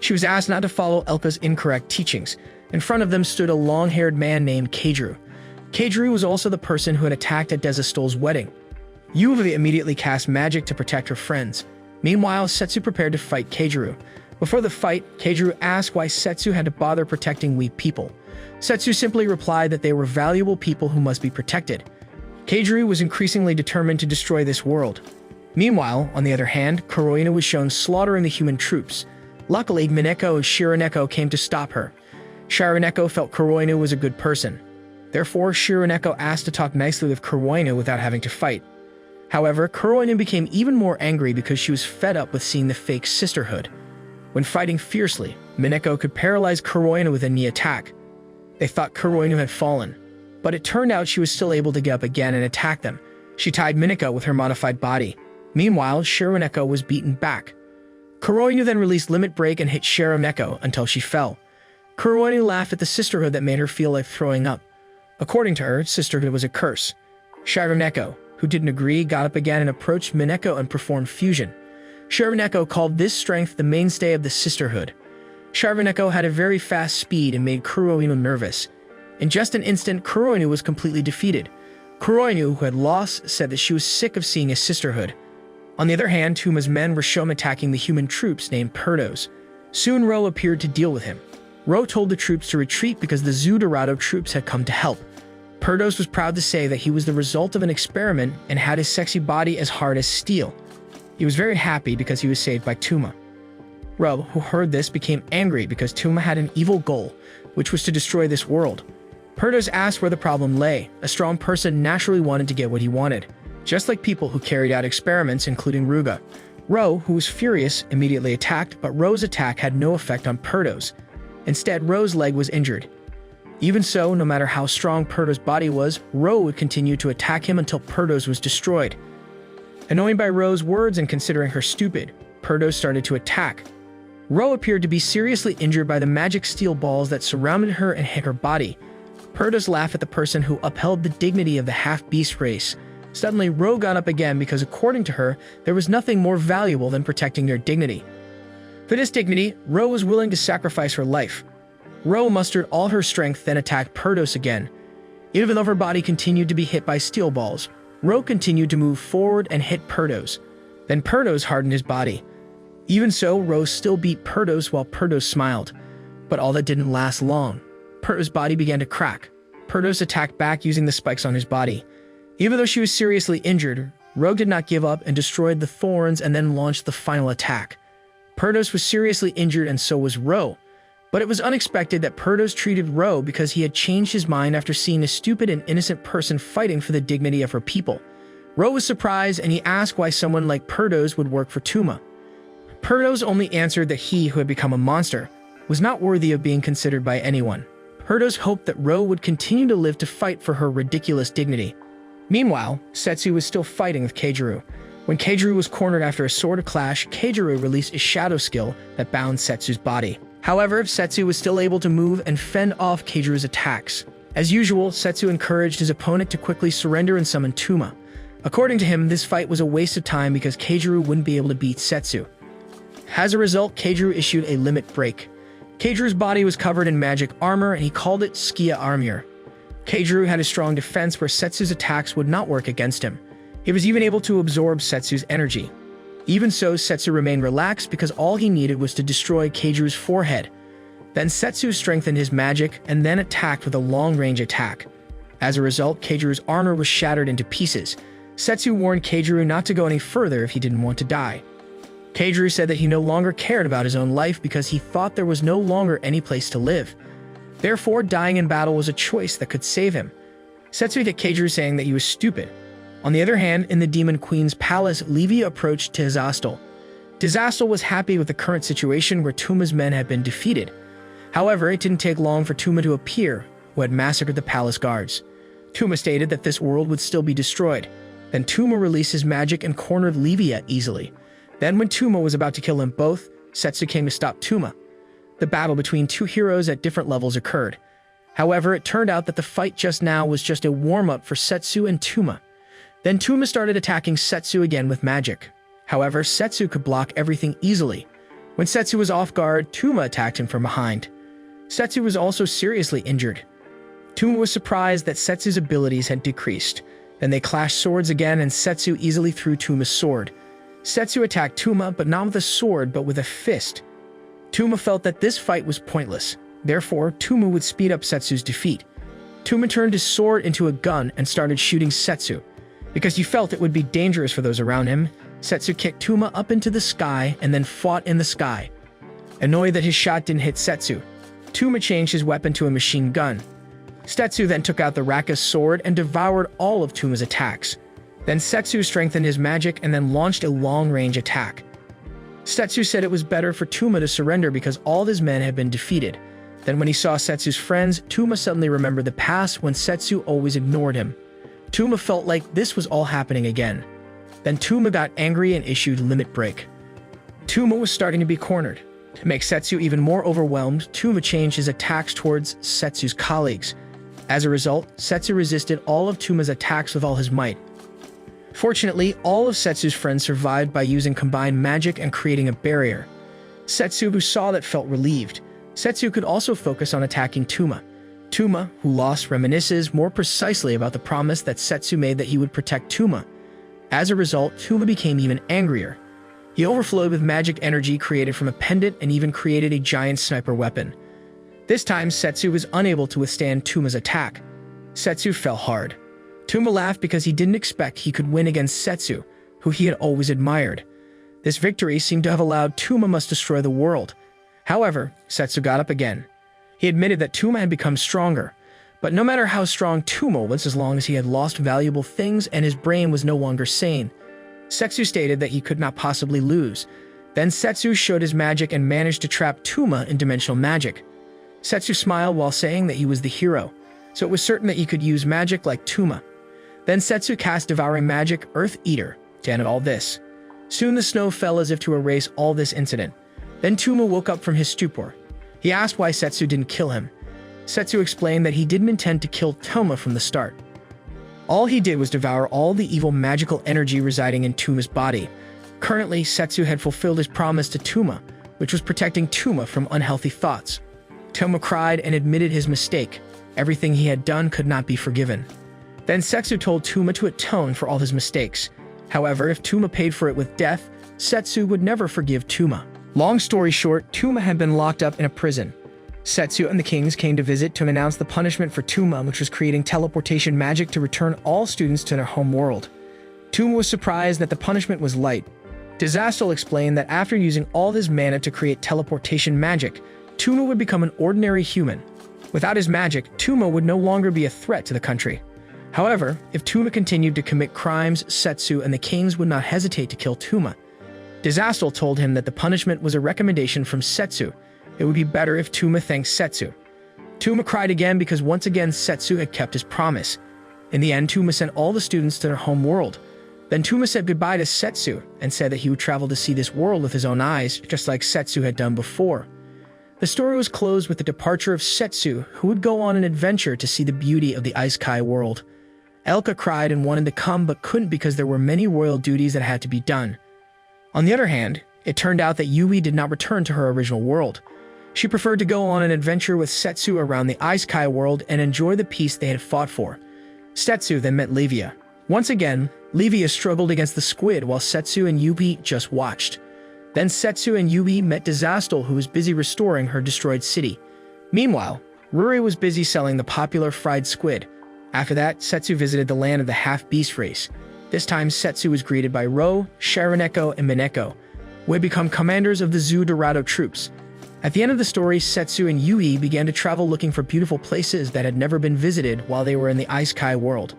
She was asked not to follow Elka's incorrect teachings. In front of them stood a long-haired man named Keijuru. Keijuru was also the person who had attacked at Desistol's wedding. Yui immediately cast magic to protect her friends. Meanwhile, Setsu prepared to fight Keijuru. Before the fight, Keijuru asked why Setsu had to bother protecting weak people. Setsu simply replied that they were valuable people who must be protected. Keijuru was increasingly determined to destroy this world. Meanwhile, on the other hand, Kuroina was shown slaughtering the human troops. Luckily, Mineko and Shironeko came to stop her. Shironeko felt Kuroina was a good person. Therefore, Shironeko asked to talk nicely with Kuroina without having to fight. However, Kuroina became even more angry because she was fed up with seeing the fake sisterhood. When fighting fiercely, Mineko could paralyze Kuroina with a knee attack. They thought Kuroina had fallen, but it turned out she was still able to get up again and attack them. She tied Mineko with her modified body. Meanwhile, Shironeko was beaten back. Kuroina then released Limit Break and hit Shironeko until she fell. Kuroina laughed at the sisterhood that made her feel like throwing up. According to her, sisterhood was a curse. Shironeko, who didn't agree, got up again and approached Mineko and performed fusion. Shironeko called this strength the mainstay of the sisterhood. Shironeko had a very fast speed and made Kuroina nervous. In just an instant, Kuroina was completely defeated. Kuroina, who had lost, said that she was sick of seeing a sisterhood. On the other hand, Tuma's men were shown attacking the human troops named Perdos. Soon Ro appeared to deal with him. Ro told the troops to retreat because the Zu Dorado troops had come to help. Perdos was proud to say that he was the result of an experiment and had his sexy body as hard as steel. He was very happy because he was saved by Tuma. Ro, who heard this, became angry because Tuma had an evil goal, which was to destroy this world. Perdos asked where the problem lay. A strong person naturally wanted to get what he wanted, just like people who carried out experiments, including Ruga. Ro, who was furious, immediately attacked, but Ro's attack had no effect on Perdos. Instead, Ro's leg was injured. Even so, no matter how strong Perdos' body was, Ro would continue to attack him until Perdos was destroyed. Annoyed by Ro's words and considering her stupid, Perdos started to attack. Ro appeared to be seriously injured by the magic steel balls that surrounded her and hit her body. Perdos laughed at the person who upheld the dignity of the half-beast race. Suddenly, Ro got up again because, according to her, there was nothing more valuable than protecting their dignity. For this dignity, Ro was willing to sacrifice her life. Ro mustered all her strength, then attacked Perdos again. Even though her body continued to be hit by steel balls, Ro continued to move forward and hit Perdos. Then Perdos hardened his body. Even so, Ro still beat Perdos while Perdos smiled. But all that didn't last long. Perdos' body began to crack. Perdos attacked back using the spikes on his body. Even though she was seriously injured, Ro did not give up and destroyed the thorns and then launched the final attack. Perdos was seriously injured and so was Ro. But it was unexpected that Perdos treated Ro because he had changed his mind after seeing a stupid and innocent person fighting for the dignity of her people. Ro was surprised and he asked why someone like Perdos would work for Tuma. Perdos only answered that he, who had become a monster, was not worthy of being considered by anyone. Perdos hoped that Ro would continue to live to fight for her ridiculous dignity. Meanwhile, Setsu was still fighting with Keijuru. When Keijuru was cornered after a sword clash, Keijuru released a shadow skill that bound Setsu's body. However, Setsu was still able to move and fend off Keijuru's attacks. As usual, Setsu encouraged his opponent to quickly surrender and summon Tuma. According to him, this fight was a waste of time because Keijuru wouldn't be able to beat Setsu. As a result, Keijuru issued a limit break. Keijuru's body was covered in magic armor and he called it Skia Armor. Keijuru had a strong defense where Setsu's attacks would not work against him. He was even able to absorb Setsu's energy. Even so, Setsu remained relaxed because all he needed was to destroy Keijuru's forehead. Then Setsu strengthened his magic and then attacked with a long-range attack. As a result, Keijuru's armor was shattered into pieces. Setsu warned Keijuru not to go any further if he didn't want to die. Keijuru said that he no longer cared about his own life because he thought there was no longer any place to live. Therefore, dying in battle was a choice that could save him. Setsu hit Keijuru saying that he was stupid. On the other hand, in the Demon Queen's palace, Livia approached Tizastal. Tizastal was happy with the current situation where Tuma's men had been defeated. However, it didn't take long for Tuma to appear, who had massacred the palace guards. Tuma stated that this world would still be destroyed. Then Tuma released his magic and cornered Livia easily. Then when Tuma was about to kill them both, Setsu came to stop Tuma. The battle between two heroes at different levels occurred. However, it turned out that the fight just now was just a warm-up for Setsu and Tuma. Then Tuma started attacking Setsu again with magic. However, Setsu could block everything easily. When Setsu was off guard, Tuma attacked him from behind. Setsu was also seriously injured. Tuma was surprised that Setsu's abilities had decreased. Then they clashed swords again and Setsu easily threw Tuma's sword. Setsu attacked Tuma, but not with a sword, but with a fist. Tuma felt that this fight was pointless. Therefore, Tuma would speed up Setsu's defeat. Tuma turned his sword into a gun and started shooting Setsu. Because he felt it would be dangerous for those around him, Setsu kicked Tuma up into the sky and then fought in the sky. Annoyed that his shot didn't hit Setsu, Tuma changed his weapon to a machine gun. Setsu then took out the Raka's sword and devoured all of Tuma's attacks. Then Setsu strengthened his magic and then launched a long-range attack. Setsu said it was better for Tuma to surrender because all of his men had been defeated. Then when he saw Setsu's friends, Tuma suddenly remembered the past when Setsu always ignored him. Tuma felt like this was all happening again. Then Tuma got angry and issued limit break. Tuma was starting to be cornered. To make Setsu even more overwhelmed, Tuma changed his attacks towards Setsu's colleagues. As a result, Setsu resisted all of Tuma's attacks with all his might. Fortunately, all of Setsu's friends survived by using combined magic and creating a barrier. Setsu, who saw that, felt relieved. Setsu could also focus on attacking Tuma. Tuma, who lost, reminisces more precisely about the promise that Setsu made that he would protect Tuma. As a result, Tuma became even angrier. He overflowed with magic energy created from a pendant and even created a giant sniper weapon. This time, Setsu was unable to withstand Tuma's attack. Setsu fell hard. Tuma laughed because he didn't expect he could win against Setsu, who he had always admired. This victory seemed to have allowed Tuma must destroy the world. However, Setsu got up again. He admitted that Tuma had become stronger, but no matter how strong Tuma was, as long as he had lost valuable things and his brain was no longer sane, Setsu stated that he could not possibly lose. Then Setsu showed his magic and managed to trap Tuma in dimensional magic. Setsu smiled while saying that he was the hero, so it was certain that he could use magic like Tuma. Then Setsu cast Devouring Magic, Earth Eater, to end all this. Soon the snow fell as if to erase all this incident. Then Tuma woke up from his stupor. He asked why Setsu didn't kill him. Setsu explained that he didn't intend to kill Tuma from the start. All he did was devour all the evil magical energy residing in Tuma's body. Currently, Setsu had fulfilled his promise to Tuma, which was protecting Tuma from unhealthy thoughts. Tuma cried and admitted his mistake. Everything he had done could not be forgiven. Then Setsu told Tuma to atone for all his mistakes. However, if Tuma paid for it with death, Setsu would never forgive Tuma. Long story short, Tuma had been locked up in a prison. Setsu and the kings came to visit to announce the punishment for Tuma, which was creating teleportation magic to return all students to their home world. Tuma was surprised that the punishment was light. Tizastal explained that after using all his mana to create teleportation magic, Tuma would become an ordinary human. Without his magic, Tuma would no longer be a threat to the country. However, if Tuma continued to commit crimes, Setsu and the kings would not hesitate to kill Tuma. Tizastal told him that the punishment was a recommendation from Setsu. It would be better if Tuma thanked Setsu. Tuma cried again because once again Setsu had kept his promise. In the end, Tuma sent all the students to their home world. Then Tuma said goodbye to Setsu and said that he would travel to see this world with his own eyes, just like Setsu had done before. The story was closed with the departure of Setsu, who would go on an adventure to see the beauty of the Isekai world. Elka cried and wanted to come but couldn't because there were many royal duties that had to be done. On the other hand, it turned out that Yui did not return to her original world. She preferred to go on an adventure with Setsu around the Isekai world and enjoy the peace they had fought for. Setsu then met Livia. Once again, Livia struggled against the squid while Setsu and Yui just watched. Then Setsu and Yui met Tizastal, who was busy restoring her destroyed city. Meanwhile, Ruri was busy selling the popular fried squid. After that, Setsu visited the land of the half-beast race. This time, Setsu was greeted by Ro, Sharoneko, and Mineko, who had become commanders of the Zu Dorado troops. At the end of the story, Setsu and Yui began to travel looking for beautiful places that had never been visited while they were in the Isekai world.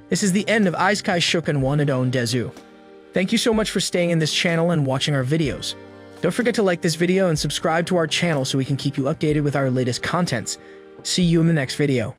This is the end of Isekai Shoukan wa Nidome Desu. Thank you so much for staying in this channel and watching our videos. Don't forget to like this video and subscribe to our channel so we can keep you updated with our latest contents. See you in the next video.